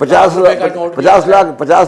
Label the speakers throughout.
Speaker 1: 50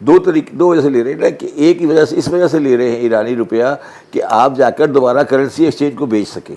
Speaker 1: دو وجہ سے لے رہے ہیں نا, کہ ایک ہی وجہ سے, اس وجہ سے لے رہے ہیں ایرانی روپیہ کہ آپ جا کر دوبارہ کرنسی ایکسچینج کو بیچ سکیں.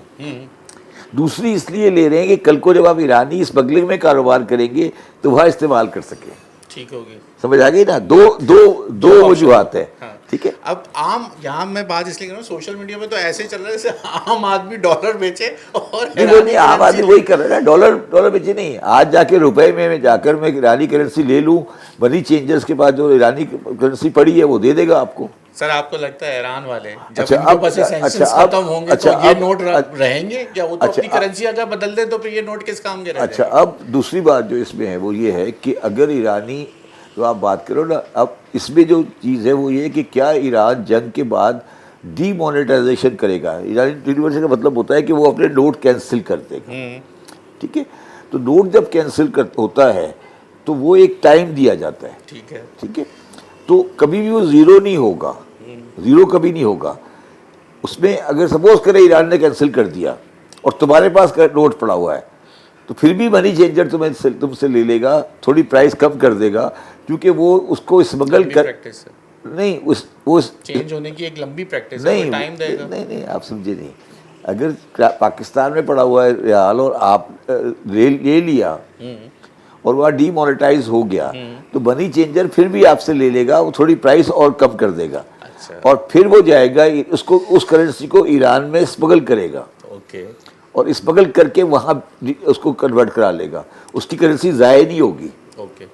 Speaker 1: دوسری اس لیے لے رہے ہیں کہ کل کو جب آپ ایرانی اسمگلنگ میں کاروبار کریں گے تو وہاں استعمال کر سکیں.
Speaker 2: ٹھیک ہوگی,
Speaker 1: سمجھ آ گئی نا, دو وجوہات ہیں. ٹھیک ہے.
Speaker 2: اب عام یہاں میں بات اس لیے کر رہا ہوں, سوشل میڈیا میں تو ایسے چل رہا ہے جیسے عام آدمی ڈالر بیچے اور
Speaker 1: نہیں, عام آدمی وہی کر رہا ہے, ڈالر بیچے نہیں. آج جا کے روپے میں جا کر میں ایرانی کرنسی لے لوں, منی چینجرز کے بعد جو ایرانی کرنسی پڑی ہے وہ دے دے گا آپ کو.
Speaker 2: سر آپ کو لگتا ہے ایران والے جب ان کے پاس سینکشنز ختم ہوں گے تو یہ نوٹ رہیں گے کیا؟ وہ تو اپنی کرنسی اگر بدل دیں تو پھر یہ نوٹ کس کام کے رہ جائیں گے؟
Speaker 1: اچھا, اب دوسری بات جو اس میں ہے وہ یہ ہے کہ اگر ایرانی جو آپ بات کرو نا, اب اس میں جو چیز ہے وہ یہ ہے کہ کیا ایران جنگ کے بعد ڈی مونیٹائزیشن کرے گا. ایرانی ڈیمونیٹائزیشن کا مطلب ہوتا ہے کہ وہ اپنے نوٹ کینسل کر دے گا. ٹھیک ہے, تو نوٹ جب کینسل ہوتا ہے تو وہ ایک ٹائم دیا جاتا ہے.
Speaker 2: ٹھیک ہے,
Speaker 1: ٹھیک ہے, تو کبھی بھی وہ زیرو نہیں ہوگا, زیرو کبھی نہیں ہوگا. اس میں اگر سپوز کرے ایران نے کینسل کر دیا اور تمہارے پاس نوٹ پڑا ہوا ہے تو پھر بھی منی چینجر تم سے لے لے گا, تھوڑی پرائس کم کر دے گا, کیونکہ وہ اس کو اسمگل کر نہیں, وہ
Speaker 2: چینج ہونے کی ایک لمبی پریکٹس ہے, ٹائم دے گا.
Speaker 1: نہیں, آپ سمجھے نہیں. اگر پاکستان میں پڑا ہوا ہے ریال اور آپ لے لیا اور وہ ڈی مونیٹائز ہو گیا تو منی چینجر پھر بھی آپ سے لے لے گا, وہ تھوڑی پرائس اور کم کر دے گا اور پھر وہ جائے گا اس کرنسی کو ایران میں اسمگل کرے گا.
Speaker 2: اوکے,
Speaker 1: اور اسمگل کر کے وہاں اس کو کنورٹ کرا لے گا, اس کی کرنسی ضائع نہیں ہوگی.
Speaker 2: اوکے,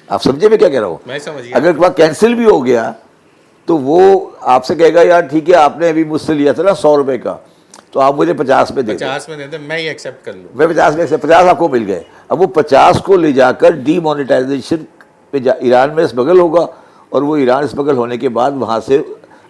Speaker 1: آپ سمجھے میں کیا کہہ رہا ہوں؟
Speaker 2: میں سمجھ گیا.
Speaker 1: اگر وہاں کینسل بھی ہو گیا تو وہ آپ سے کہے گا یار ٹھیک ہے آپ نے ابھی مجھ سے لیا تھا نا 100 روپے کا, تو آپ مجھے 50 میں دے دیں.
Speaker 2: 50 میں دے دیں, میں یہ ایکسیپٹ کر لوں.
Speaker 1: میں 50 میں سے 50 آپ کو مل گئے. اب وہ 50 کو لے جا کر ڈی مونیٹائزیشن پہ ایران میں اسمگل ہوگا اور وہ ایران اسمگل ہونے کے بعد وہاں سے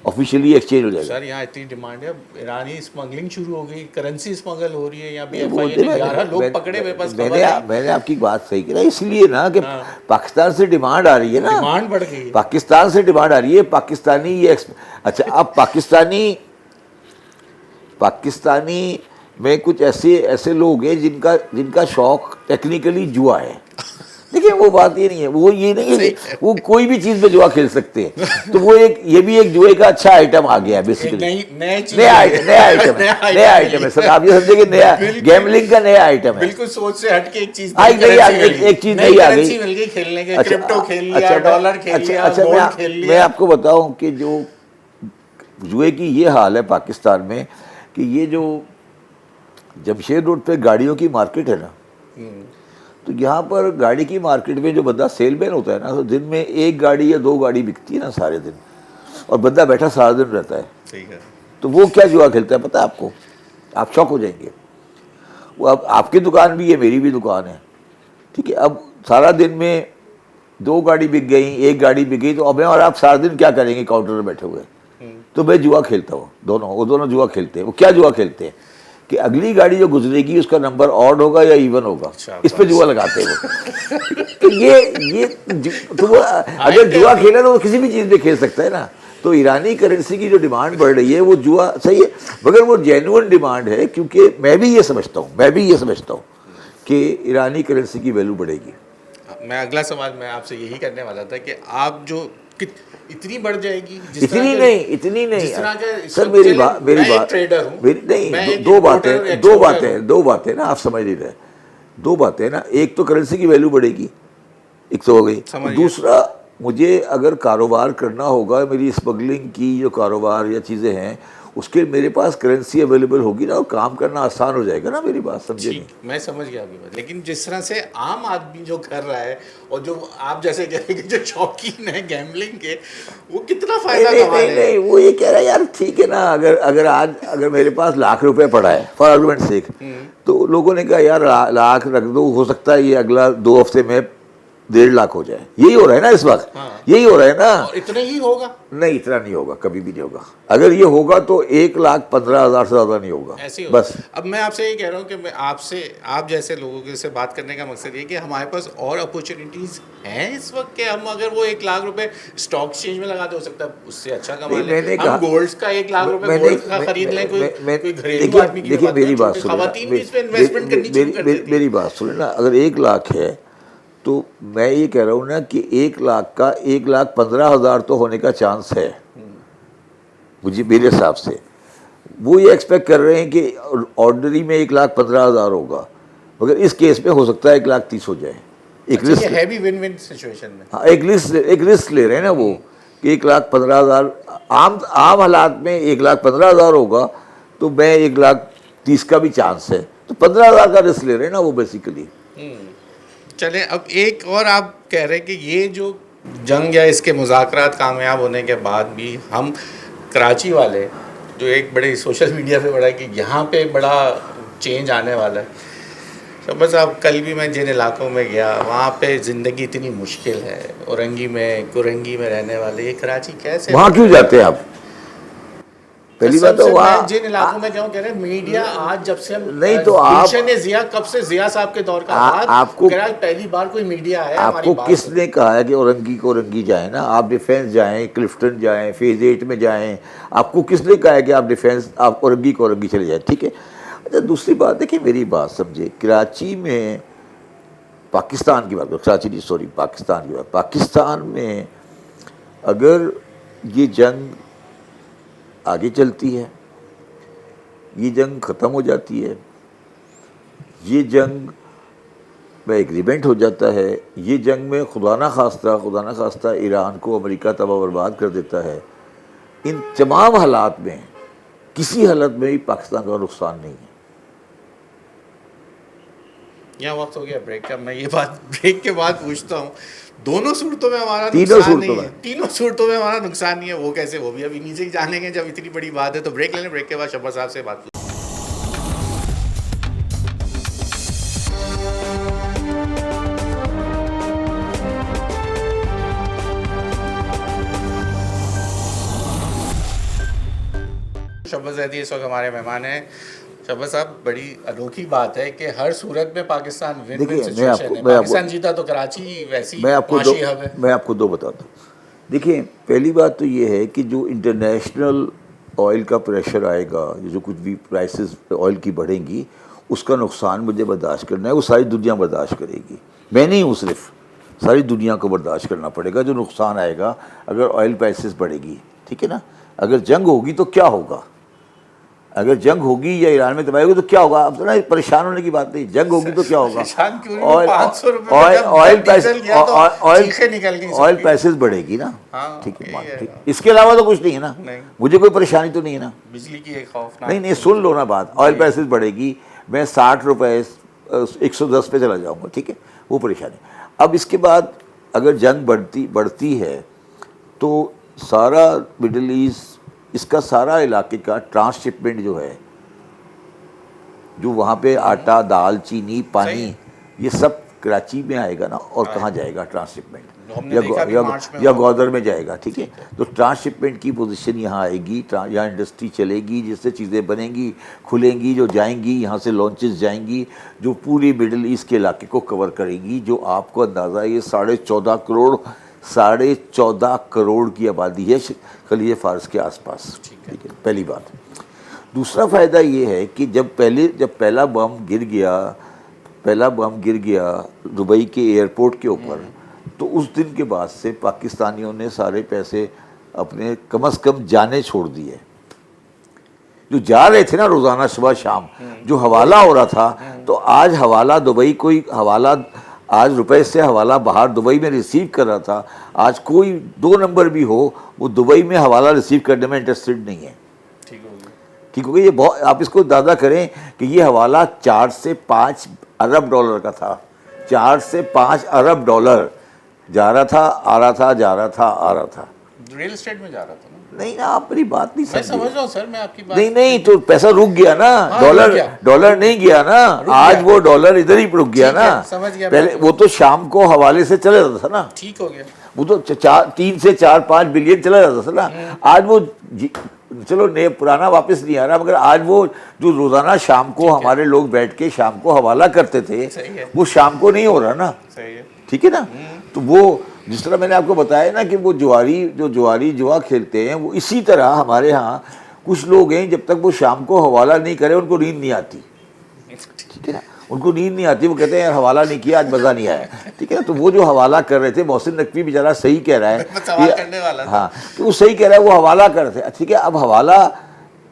Speaker 1: آفیشیلی ایکسچینج ہو جائے گا.
Speaker 2: سر یہاں اتنی ڈیمانڈ ہے, ایرانی اسمگلنگ شروع ہو گئی, کرنسی اسمگل ہو رہی ہے, یہاں بھی ایف آئی اے نے 11 لوگ پکڑے ہوئے. بس
Speaker 1: میں نے آپ کی بات صحیح کی, اس لیے نا کہ پاکستان سے ڈیمانڈ آ رہی ہے نا,
Speaker 2: ڈیمانڈ بڑھ گئی,
Speaker 1: پاکستان سے ڈیمانڈ آ رہی ہے. پاکستانی یہ اچھا, اب پاکستانی میں کچھ ایسے لوگ ہیں جن کا شوق ٹیکنیکلی جوا ہے. دیکھیں وہ بات یہ نہیں ہے, وہ یہ نہیں ہے وہ کوئی بھی چیز میں جوا کھیل سکتے ہیں, تو وہ یہ بھی ایک جوئے کا اچھا آئٹم آ گیا ہے بیسیکلی. نیا آئٹم ہے سر, آپ یہ سمجھے کہ نیا گیملنگ کا نیا آئٹم ہے.
Speaker 2: بالکل سوچ سے ہٹ کے ایک چیز
Speaker 1: نہیں آ گئی.
Speaker 2: کھیلنے کے کرپٹو کھیل لیا, ڈالر کھیل لیا, گولڈ کھیل لیا.
Speaker 1: میں آپ کو بتاؤں کہ جو جوئے کی یہ حال ہے پاکستان میں کہ یہ جو جمشید روڈ پہ گاڑیوں کی مارکیٹ ہے نا, تو یہاں پر گاڑی کی مارکیٹ میں جو بندہ سیل مین ہوتا ہے نا, تو دن میں 1 گاڑی یا 2 گاڑی بکتی ہے نا سارے دن, اور بندہ بیٹھا سارا دن رہتا ہے. تو وہ کیا جوا کھیلتا ہے پتہ ہے آپ کو؟ آپ شوق ہو جائیں گے. وہ اب آپ کی دکان بھی ہے, میری بھی دکان ہے, ٹھیک ہے, اب سارا دن میں 2 گاڑی بک گئی, 1 گاڑی بک گئی, تو اب میں اور آپ سارا دن کیا کریں گے کاؤنٹر میں بیٹھے ہوئے؟ تو میں جوا کھیلتا ہوں. وہ دونوں جوا کھیلتے ہیں. وہ کیا جوا کھیلتے ہیں کہ اگلی گاڑی جو گزرے گی اس کا نمبر آڈ ہوگا یا ایون ہوگا, اس پہ جوا لگاتے ہیں وہ. تو یہ اگر جوا کھیلا تو وہ کسی بھی چیز میں کھیل سکتا ہے نا. تو ایرانی کرنسی کی جو ڈیمانڈ بڑھ رہی ہے وہ جوا صحیح ہے, مگر وہ جینوئن ڈیمانڈ ہے, کیونکہ میں بھی یہ سمجھتا ہوں کہ ایرانی کرنسی کی ویلیو بڑھے گی.
Speaker 2: میں اگلا سوال میں آپ سے یہی کرنے والا تھا کہ آپ جو اتنی بڑھ جائے گی,
Speaker 1: اتنی نہیں سر, میری بات نہیں, دو باتیں نا, آپ سمجھ نہیں رہے. 2 باتیں نا, ایک تو کرنسی کی ویلیو بڑھے گی, ایک تو ہو گئی. دوسرا, مجھے اگر کاروبار کرنا ہوگا, میری اسمگلنگ کی جو کاروبار یا چیزیں ہیں اس کے میرے پاس کرنسی اویلیبل ہوگی نا, اور کام کرنا آسان ہو جائے گا نا. میری بات سمجھے نہیں؟
Speaker 2: میں سمجھ گیا آپ کی بات, لیکن جس طرح سے عام آدمی جو کر رہا ہے اور جو آپ جیسے کہہ رہے ہیں جو شوقین ہیں گیملنگ کے, وہ کتنا فائدہ کما رہے ہیں. نہیں, وہ یہ کہہ رہا ہے یار ٹھیک ہے نا, اگر میرے پاس لاکھ روپے پڑا ہے فار آرگومنٹ سیک, تو لوگوں نے کہا یار لاکھ رکھ دو, ہو سکتا ہے یہ اگلا 2 ہفتے میں 1.5 لاکھ ہو جائے. یہی ہو رہا ہے نا اس وقت, یہی ہو رہا ہے نا. اتنا ہی ہوگا؟ نہیں,
Speaker 1: اتنا نہیں ہوگا, کبھی بھی نہیں ہوگا. اگر یہ ہوگا تو 1,15,000 سے زیادہ نہیں ہوگا. بس
Speaker 2: اب میں آپ سے یہ کہہ رہا ہوں کہ میں آپ جیسے لوگوں سے بات کرنے کا مقصد یہ کہ ہمارے پاس اور اپورچونیٹیز ہیں اس وقت کہ ہم اگر وہ 1 لاکھ روپے اسٹاک ایکسچینج میں لگا دے, ہو سکتا ہے اس سے اچھا کما لیں. ہم گولڈ کا 1 لاکھ روپے گولڈ کا خرید لیں, کوئی گھریلو آدمی کی بات,
Speaker 1: میری بات
Speaker 2: خواتین بھی اس پہ انویسٹمنٹ کرنی شروع کر دیتی ہیں.
Speaker 1: میری بات سنیں نا, اگر 1 لاکھ ہے تو میں یہ کہہ رہا ہوں نا کہ 1,00,000 کا 1,15,000 تو ہونے کا چانس ہے مجھے، میرے حساب سے. وہ یہ ایکسپیکٹ کر رہے ہیں کہ آرڈنری میں 1,15,000 ہوگا، مگر اس کیس میں ہو سکتا ہے 1,30,000 ہو جائے. ایک
Speaker 2: اچھا،
Speaker 1: رسک،
Speaker 2: یہ ہے بھی ون ون سچویشن میں.
Speaker 1: ہاں ایک رسک لے رہے ہیں نا وہ کہ 1,15,000 عام حالات میں 1,15,000 ہوگا تو میں 1,30,000 کا بھی چانس ہے، تو 15,000 کا رسک لے رہے ہیں نا وہ بیسیکلی.
Speaker 2: چلیں اب ایک اور آپ کہہ رہے ہیں کہ یہ جو جنگ یا اس کے مذاکرات کامیاب ہونے کے بعد بھی ہم کراچی والے جو ایک بڑے سوشل میڈیا پہ بڑا ہے کہ یہاں پہ بڑا چینج آنے والا ہے. شہباز صاحب کل بھی میں جن علاقوں میں گیا وہاں پہ زندگی اتنی مشکل ہے، اورنگی میں کرنگی میں رہنے والے، یہ کراچی کیسے
Speaker 1: وہاں کیوں جاتے ہیں آپ؟ پہلی بات تو وہاں
Speaker 2: جن علاقوں میں کیوں کہہ رہے ہیں میڈیا آج جب سے ہم
Speaker 1: نہیں تو آپ
Speaker 2: گلشن ضیاء کب سے ضیاء صاحب کے دور کا بعد
Speaker 1: آپ کو
Speaker 2: پہلی بار کوئی میڈیا آیا
Speaker 1: آپ کو کس نے کہا ہے کہ اورنگی کو اورنگی جائیں نا؟ آپ ڈیفینس جائیں، کلفٹن جائیں، فیز 8 میں جائیں. آپ کو کس نے کہا ہے کہ آپ ڈیفینس آپ اورنگی کو اورنگی چلے جائیں؟ ٹھیک ہے. اچھا دوسری بات دیکھیں، میری بات سمجھے، کراچی میں پاکستان کی بات کرو، کراچی نہیں سوری پاکستان کی بات، پاکستان میں اگر یہ جنگ آگے چلتی ہے، یہ جنگ ختم ہو جاتی ہے، یہ جنگ میں ایگریمنٹ ہو جاتا ہے، یہ جنگ میں خدا نہ خواستہ ایران کو امریکہ تباہ برباد کر دیتا ہے، ان تمام حالات میں کسی حالت میں بھی پاکستان کا نقصان نہیں ہے.
Speaker 2: یہاں وقت ہو گیا بریک کا. میں یہ بات بریک کے بعد پوچھتا ہوں، دونوں صورتوں میں ہمارا نقصان نہیں ہے، تینوں صورتوں میں ہمارا نقصان نہیں ہے، وہ کیسے؟ وہ بھی ابھی نیچے ہی جانیں گے جب اتنی بڑی بات ہے. تو بریک لے لیں، بریک کے بعد شہباز صاحب سے بات. شہباز زیدی اس وقت ہمارے مہمان ہیں. شہباز صاحب بڑی انوکھی بات ہے کہ ہر صورت میں پاکستان ون ون سچویشن ہے. پاکستان جیتا تو کراچی ویسی معاشی ہب ہے.
Speaker 1: میں آپ کو دو بتاتا ہوں. دیکھیں پہلی بات تو یہ ہے کہ جو انٹرنیشنل آئل کا پریشر آئے گا، جو کچھ بھی پرائسز آئل کی بڑھیں گی، اس کا نقصان مجھے برداشت کرنا ہے. وہ ساری دنیا برداشت کرے گی، میں نہیں ہوں صرف، ساری دنیا کو برداشت کرنا پڑے گا جو نقصان آئے گا اگر آئل پرائسز بڑھے گی. ٹھیک ہے نا؟ اگر جنگ ہوگی تو کیا ہوگا، اگر جنگ ہوگی یا ایران میں تباہی ہوگی تو کیا ہوگا؟ اب پریشان ہونے کی بات نہیں، جنگ ہوگی تو کیا ہوگا؟ آئل پرائسز بڑھے گی نا. ٹھیک ہے، اس کے علاوہ تو کچھ نہیں ہے نا، مجھے کوئی پریشانی تو نہیں ہے نا.
Speaker 2: بجلی کی ایک خوف
Speaker 1: نہیں سن لو نا بات. آئل پرائسز بڑھے گی، میں 60 روپے 110 پہ چلا جاؤں گا. ٹھیک ہے، وہ پریشانی. اب اس کے بعد اگر جنگ بڑھتی ہے تو سارا مڈل ایسٹ، اس کا سارا علاقے کا ٹرانس شپمنٹ جو ہے، جو وہاں پہ آٹا، دال، چینی، پانی، یہ سب کراچی میں آئے گا نا. اور کہاں جائے گا ٹرانس شپمنٹ؟ یا گودر میں جائے گا. ٹھیک ہے، تو ٹرانس شپمنٹ کی پوزیشن یہاں آئے گی، یہاں انڈسٹری چلے گی، جس سے چیزیں بنیں گی، کھلیں گی، جو جائیں گی یہاں سے لانچز جائیں گی جو پوری مڈل ایسٹ کے علاقے کو کور کریں گی. جو آپ کو اندازہ ہے یہ 14.5 کروڑ کی آبادی ہے خلیج فارس کے آس پاس. ٹھیک ہے، پہلی بات. دوسرا فائدہ یہ ہے کہ جب پہلا بم گر گیا دبئی کے ایئرپورٹ کے اوپر، تو اس دن کے بعد سے پاکستانیوں نے سارے پیسے اپنے کم از کم جانے چھوڑ دیے. جو جا رہے تھے نا روزانہ صبح شام، جو حوالہ ہو رہا تھا، تو آج حوالہ دبئی، کوئی حوالہ آج روپے سے حوالہ باہر دبئی میں ریسیو کر رہا تھا، آج کوئی 2 نمبر بھی ہو وہ دبئی میں حوالہ ریسیو کرنے میں انٹرسٹڈ نہیں ہے. ٹھیک ہو گیا؟ یہ بہت، آپ اس کو اندازہ کریں کہ یہ حوالہ 4 سے 5 ارب ڈالر کا تھا. 4 سے 5 ارب ڈالر جا رہا تھا، آ رہا تھا، جا رہا تھا، آ رہا تھا.
Speaker 2: ریل اسٹیٹ میں جا رہا تھا نا.
Speaker 1: نہیں نا، آپ میری بات نہیں
Speaker 2: میں سمجھ رہا ہوں سر، میں آپ کی بات
Speaker 1: نہیں تو پیسہ رک گیا نا. ڈالر نہیں گیا نا، آج وہ ڈالر ادھر ہی رک گیا نا. پہلے وہ تو شام کو حوالے سے چلے جاتا تھا نا.
Speaker 2: ٹھیک ہو گیا.
Speaker 1: وہ تو 3 سے 4-5 بلین چلا جاتا تھا نا. آج وہ چلو پرانا واپس نہیں آ رہا، مگر آج وہ جو روزانہ شام کو ہمارے لوگ بیٹھ کے شام کو حوالہ کرتے تھے، وہ شام کو نہیں ہو رہا نا. ٹھیک ہے نا؟ تو وہ جس طرح میں نے آپ کو بتایا نا کہ وہ جواری جوا کھیلتے ہیں، وہ اسی طرح ہمارے ہاں کچھ لوگ ہیں جب تک وہ شام کو حوالہ نہیں کرے ان کو نیند نہیں آتی. ٹھیک ہے نا؟ ان کو نیند نہیں آتی, وہ کہتے ہیں یار حوالہ نہیں کیا, آج مزہ نہیں آیا, ٹھیک ہے نا. تو وہ جو حوالہ کر رہے تھے, محسن نقوی بیچارہ صحیح کہہ رہا ہے,
Speaker 2: سوال کرنے والا تھا.
Speaker 1: ہاں کہ وہ صحیح کہہ رہا ہے, وہ حوالہ کر رہے تھے, ٹھیک ہے. اب حوالہ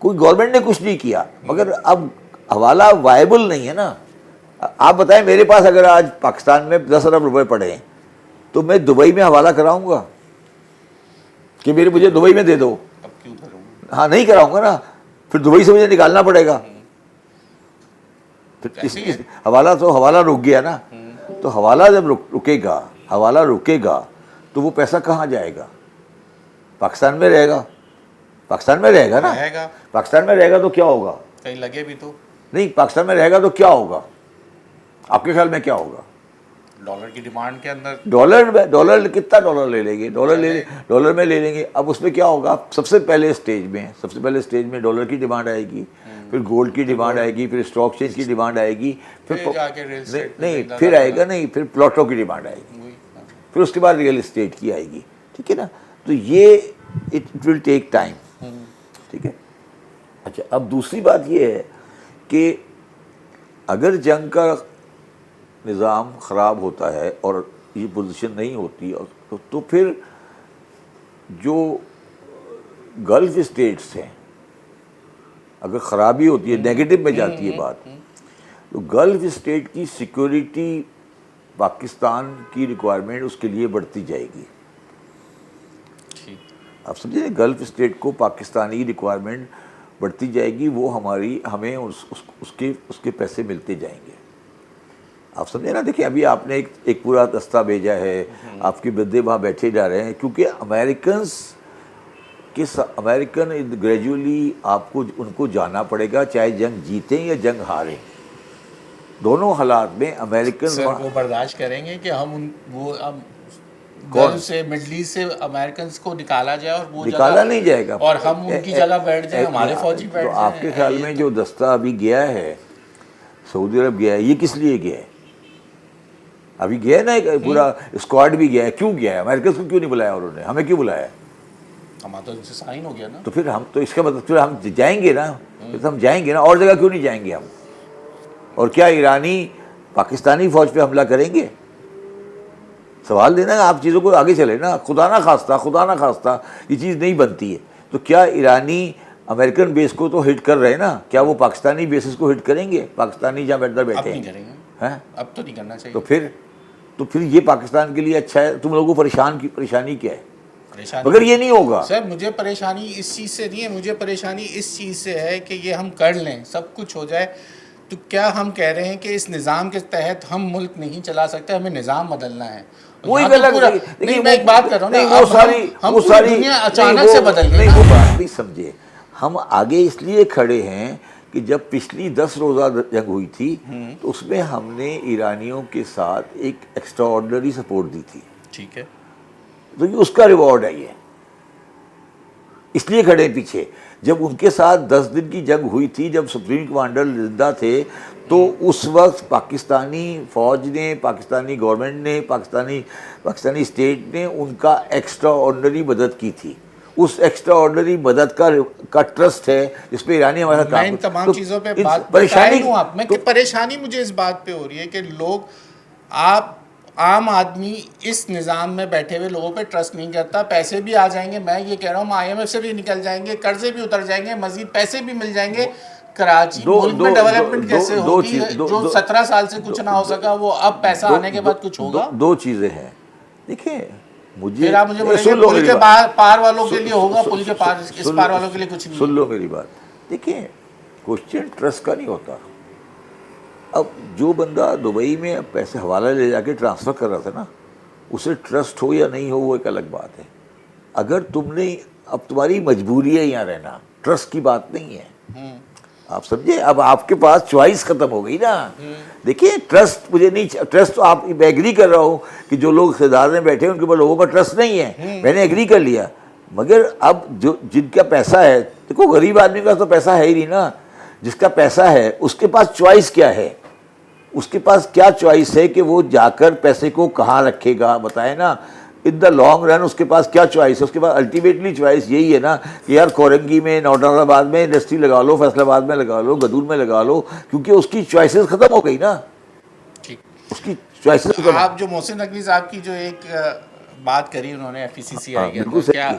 Speaker 1: کوئی گورنمنٹ نے کچھ نہیں کیا, مگر اب حوالہ وائبل نہیں ہے نا. آپ بتائیں میرے پاس اگر آج پاکستان میں 10 ارب روپے پڑے ہیں تو میں دبئی میں حوالہ کراؤں گا کہ مجھے دبئی میں دے دو؟
Speaker 2: اب کیوں کروں؟
Speaker 1: ہاں نہیں کراؤں گا نا, پھر دبئی سے مجھے نکالنا پڑے گا. حوالہ تو حوالہ رک گیا نا. تو حوالہ جب رکے گا, حوالہ رکے گا تو وہ پیسہ کہاں جائے گا؟ پاکستان میں رہے گا. پاکستان میں رہے گا نا. پاکستان میں رہے گا تو کیا ہوگا؟
Speaker 2: کہیں لگے بھی تو
Speaker 1: نہیں, پاکستان میں رہے گا تو کیا ہوگا آپ کے خیال میں؟ کیا ہوگا؟
Speaker 2: ڈالر کی ڈیمانڈ کے اندر
Speaker 1: ڈالر کتنا ڈالر لے لیں گے؟ ڈالر میں لے لیں گے. اب اس میں کیا ہوگا؟ سب سے پہلے اسٹیج میں ڈالر کی ڈیمانڈ آئے گی, پھر گولڈ کی ڈیمانڈ آئے گی, پھر اسٹاک ایکسچینج کی ڈیمانڈ آئے گی, پھر آئے گا نہیں, پھر پلاٹوں کی ڈیمانڈ آئے گی, پھر اس کے بعد ریئل اسٹیٹ کی آئے گی, ٹھیک ہے نا. تو یہ اٹ ول ٹیک ٹائم, ٹھیک ہے. اچھا, اب دوسری بات یہ ہے کہ اگر جنگ کا نظام خراب ہوتا ہے اور یہ پوزیشن نہیں ہوتی تو پھر جو گلف اسٹیٹس ہیں, اگر خرابی ہوتی ہے, نیگیٹو میں جاتی ہے بات, تو گلف اسٹیٹ کی سیکورٹی پاکستان کی ریکوائرمنٹ اس کے لیے بڑھتی جائے گی. آپ سمجھیں, گلف اسٹیٹ کو پاکستانی ریکوائرمنٹ بڑھتی جائے گی, وہ ہمیں اس کے پیسے ملتے جائیں گے. آپ سمجھے نا. دیکھیں ابھی آپ نے ایک پورا دستہ بھیجا ہے, آپ کے بندے وہاں بیٹھے جا رہے ہیں, کیونکہ امریکن گریجولی آپ کو ان کو جانا پڑے گا, چاہے جنگ جیتیں یا جنگ ہاریں, دونوں حالات میں امریکن
Speaker 2: وہ برداشت کریں گے کہ ہم گلف سے مڈل ایسٹ سے امریکنز کو نکالا جائے, اور وہ
Speaker 1: نکالا نہیں جائے گا,
Speaker 2: اور ہم ان کی جگہ بیٹھ جائیں, ہمارے فوجی بیٹھ
Speaker 1: تو
Speaker 2: جائیں.
Speaker 1: آپ کے خیال میں جو دستہ ابھی گیا ہے, سعودی عرب گیا ہے, یہ کس لیے گیا ہے؟ ابھی گیا ہے نا, ایک پورا اسکواڈ بھی گیا ہے. کیوں گیا ہے؟ امریکہ کو کیوں نہیں بلایا انہوں نے؟ ہمیں کیوں بلایا؟
Speaker 2: ہمارا تو ان سے سائن ہو گیا نا.
Speaker 1: تو پھر ہم تو اس کا مطلب پھر ہم جائیں گے نا, پھر ہم جائیں گے نا, اور جگہ کیوں نہیں جائیں گے ہم؟ اور کیا ایرانی پاکستانی فوج پہ حملہ کریں گے؟ سوال دینا, آپ چیزوں کو آگے چلے نا. خدا نہ خواستہ یہ چیز نہیں بنتی ہے, تو کیا ایرانی امریکن بیس کو تو ہٹ کر رہے نا, کیا وہ پاکستانی بیسز کو ہٹ کریں گے؟ پاکستانی جہاں بیٹھے ہیں
Speaker 2: اب تو نہیں کرنا چاہیے.
Speaker 1: تو پھر یہ پاکستان کے لیے اچھا ہے. تم لوگوں کو پریشانی کیا ہے؟ مگر یہ نہیں ہوگا
Speaker 2: سر. مجھے پریشانی اس چیز سے نہیں ہے, مجھے پریشانی اس چیز سے ہے کہ یہ ہم کر لیں, سب کچھ ہو جائے, تو کیا ہم کہہ رہے ہیں کہ اس نظام کے تحت ہم ملک نہیں چلا سکتے, ہمیں نظام بدلنا ہے.
Speaker 1: وہی غلط
Speaker 2: نہیں, میں ایک بات کر رہا ہوں نا,
Speaker 1: وہ ساری
Speaker 2: دنیا اچانک سے بدل گئی.
Speaker 1: وہ بات نہیں سمجھے. ہم آگے اس لیے کھڑے ہیں کہ جب پچھلی 10 روزہ جنگ ہوئی تھی تو اس میں ہم نے ایرانیوں کے ساتھ ایک ایکسٹرا آرڈنری سپورٹ دی تھی,
Speaker 2: ٹھیک ہے,
Speaker 1: تو یہ اس کا ریوارڈ ہے. یہ اس لیے کھڑے پیچھے. جب ان کے ساتھ 10 دن کی جنگ ہوئی تھی, جب سپریم کمانڈر زندہ تھے, تو اس وقت پاکستانی فوج نے, پاکستانی گورنمنٹ نے, پاکستانی اسٹیٹ نے ان کا ایکسٹرا آرڈنری مدد کی تھی. اس ایکسٹرا آرڈنری مدد کا ٹرسٹ ہے جس پہ ایرانی ہمارا کام.
Speaker 2: میں ان تمام چیزوں پہ پریشانی مجھے اس بات پہ ہو رہی ہے کہ لوگ, آپ عام آدمی اس نظام میں بیٹھے ہوئے لوگوں پہ ٹرسٹ نہیں کرتا. پیسے بھی آ جائیں گے, میں یہ کہہ رہا ہوں IMF سے بھی نکل جائیں گے, قرضے بھی اتر جائیں گے, مزید پیسے بھی مل جائیں گے. کراچی ملک میں ڈیولپمنٹ کیسے ہوگی؟ جو 17 سال سے کچھ نہ ہو سکا وہ اب پیسہ آنے کے بعد کچھ ہوگا.
Speaker 1: 2 چیزیں ہیں. دیکھیں
Speaker 2: پھر آپ مجھے بولیں گے پل کے پار والوں کے لیے ہوگا, پل کے پار اس پار والوں کے لیے کچھ نہیں.
Speaker 1: سن لو میری بات. دیکھیں کوشچن ٹرسٹ کا نہیں ہوتا. اب جو بندہ دبئی میں پیسے حوالہ لے جا کے ٹرانسفر کر رہا تھا نا, اسے ٹرسٹ ہو یا نہیں ہو وہ ایک الگ بات ہے. اگر تم نے, اب تمہاری مجبوری ہے یہاں رہنا, ٹرسٹ کی بات نہیں ہے. آپ سمجھے, اب آپ کے پاس چوائس ختم ہو گئی نا. دیکھیے ٹرسٹ مجھے نہیں, ٹرسٹ تو آپ, میں ایگری کر رہا ہوں کہ جو لوگ اقتدار میں بیٹھے ہیں ان کے اوپر لوگوں کا ٹرسٹ نہیں ہے, میں نے ایگری کر لیا. مگر اب جن کا پیسہ ہے, دیکھو غریب آدمی کا تو پیسہ ہے ہی نہیں نا. جس کا پیسہ ہے اس کے پاس چوائس کیا ہے, اس کے پاس کیا چوائس ہے کہ وہ جا کر پیسے کو کہاں رکھے گا, بتائے نا. ان دا لانگ رن اس کے پاس کیا چوائس ہے؟ اس کے پاس الٹیمیٹلی چوائس یہی ہے نا کہ یار کورنگی میں, نوٹر آباد میں انڈسٹری لگا لو, فیصل آباد میں لگا لو, گدور میں لگا لو, کیونکہ اس کی چوائسیز ختم ہو گئی نا. اس کی چوائسیز
Speaker 2: آپ جو محسن نقوی صاحب کی جو ایک بات کری انہوں نے FCCI کے
Speaker 1: بالکل
Speaker 2: اندر،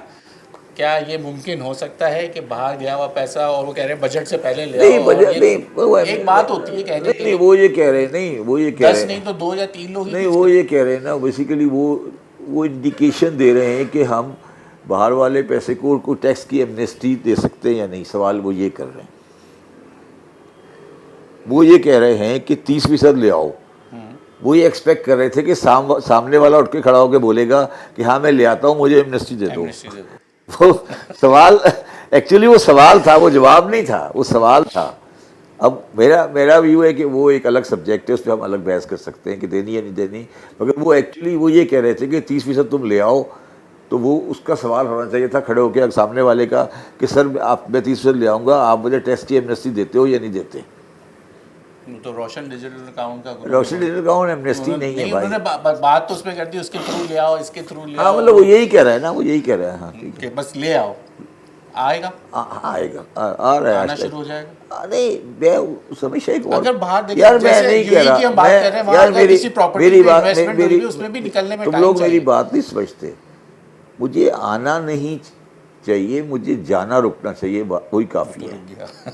Speaker 2: کیا یہ ممکن ہو سکتا ہے کہ باہر گیا ہوا پیسہ، اور وہ کہہ رہے ہیں بجٹ سے پہلے لے
Speaker 1: نہیں
Speaker 2: آؤ،
Speaker 1: بجٹ
Speaker 2: اور
Speaker 1: نہیں،
Speaker 2: ایک بات ہوتی ہے کہنے کی،
Speaker 1: نہیں وہ یہ کہہ رہے نہیں، وہ یہ کہہ
Speaker 2: 10
Speaker 1: رہے
Speaker 2: نہیں تو 2 یا 3 لوگ ہی
Speaker 1: نہیں، وہ یہ کہہ رہے ہیں نا بیسیکلی وہ انڈیکیشن دے رہے ہیں کہ ہم باہر والے پیسے کو ٹیکس کی ایمنیسٹی دے سکتے ہیں یا نہیں، سوال وہ یہ کر رہے ہیں. وہ یہ کہہ رہے ہیں کہ 30% لے آؤ. وہ یہ ایکسپیکٹ کر رہے تھے کہ سامنے والا اٹھ کے کھڑا ہو کے بولے گا کہ ہاں میں لے آتا ہوں، مجھے ایمنیسٹی دے دو. وہ سوال ایکچولی وہ سوال تھا، وہ جواب نہیں تھا، وہ سوال تھا. اب میرا ویو ہے کہ وہ ایک الگ سبجیکٹ ہے، اس پہ ہم الگ بحث کر سکتے ہیں کہ دینی یا نہیں دینی، مگر وہ ایکچولی وہ یہ کہہ رہے تھے کہ 30% تم لے آؤ. تو وہ اس کا سوال ہونا چاہیے تھا کھڑے ہو کے سامنے والے کا کہ سر میں 30% لے آؤں گا، آپ مجھے ٹیکس کی ایمنیسٹی دیتے ہو یا نہیں دیتے.
Speaker 2: تو روشن ڈیجیٹل اکاؤنٹ کا
Speaker 1: روشن ڈیجیٹل اکاؤنٹ ایمنیسٹی نہیں ہے بھائی.
Speaker 2: انہوں نے بات تو اس میں کر دی، اس کے تھرو لے آؤ، اس کے تھرو لے
Speaker 1: ہاں
Speaker 2: آؤ،
Speaker 1: مطلب وہ یہی کہہ رہا ہے نا، وہ یہی کہہ رہا ہے. ہاں ٹھیک
Speaker 2: کہ بس لے آؤ، آئے گا،
Speaker 1: آئے گا، آ رہا ہے
Speaker 2: آنا شروع ہو جائے گا.
Speaker 1: نہیں میں ہمیشہ ایک
Speaker 2: اگر باہر دیکھیں
Speaker 1: یار میں
Speaker 2: جیسے
Speaker 1: نہیں کہہ
Speaker 2: UAE کی ہم
Speaker 1: رہا،
Speaker 2: بات کر رہے ہیں، وہاں اگر کسی پراپرٹی
Speaker 1: میری
Speaker 2: پہ
Speaker 1: بات
Speaker 2: انویسٹمنٹ ہوگی اس میں بھی نکلنے میں
Speaker 1: تم
Speaker 2: ٹائم
Speaker 1: لوگ میری
Speaker 2: چاہیے.
Speaker 1: بات نہیں سمجھتے. مجھے آنا نہیں چاہیے، مجھے جانا رکنا چاہیے، وہی کافی ہے.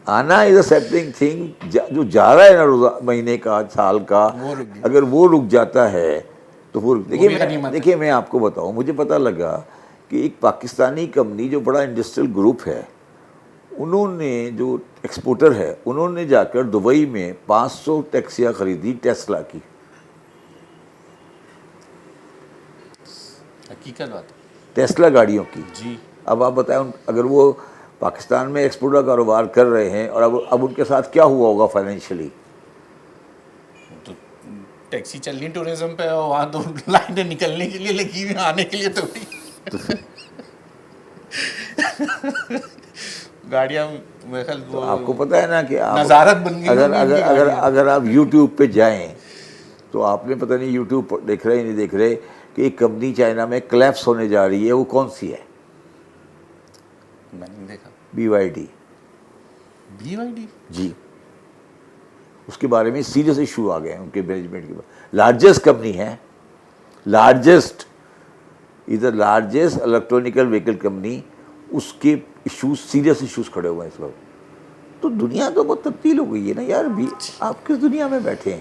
Speaker 1: آنا از اے سیپٹنگ تھنگ، جو جا رہا ہے نا مہینے کا، سال کا، اگر وہ رک جاتا ہے تو وہ دیکھیے میں آپ کو بتاؤں، مجھے پتہ لگا کہ ایک پاکستانی کمپنی جو بڑا انڈسٹریل گروپ ہے، انہوں نے جو ایکسپورٹر ہے، انہوں نے جا کر دبئی میں 500 ٹیکسیاں خریدی ٹیسلا کی.
Speaker 2: حقیقت بات
Speaker 1: ٹیسلا گاڑیوں کی.
Speaker 2: جی.
Speaker 1: اب آپ بتائیں اگر وہ پاکستان میں ایکسپورٹ کا کاروبار کر رہے ہیں اور اب ان کے ساتھ کیا ہوا ہوگا فائنینشلی.
Speaker 2: تو ٹیکسی چلنی ٹورزم پہ، وہاں تو لائنیں نکلنے کے لیے لگی ہوئی، آنے کے لیے تو گاڑیاں
Speaker 1: آپ کو پتہ ہے نا کہ
Speaker 2: نظارت بن گئی.
Speaker 1: اگر آپ یوٹیوب پہ جائیں تو آپ نے پتہ نہیں یوٹیوب دیکھ رہے نہیں دیکھ رہے کہ ایک کمپنی چائنا میں کلیپس ہونے جا رہی ہے. وہ کون سی ہے؟
Speaker 2: میں نے دیکھا.
Speaker 1: BYD. جی، اس کے بارے میں سیریس ایشو آ گئے ہیں ان کے مینجمنٹ کے بعد. لارجسٹ کمپنی ہے، لارجسٹ الیکٹرانیکل وہیکل کمپنی، اس کے سیریس ایشوز کھڑے ہوئے ہیں اس وقت. تو دنیا تو بہت تبدیل ہو گئی ہے نا یار. بھی آپ کس دنیا میں بیٹھے ہیں؟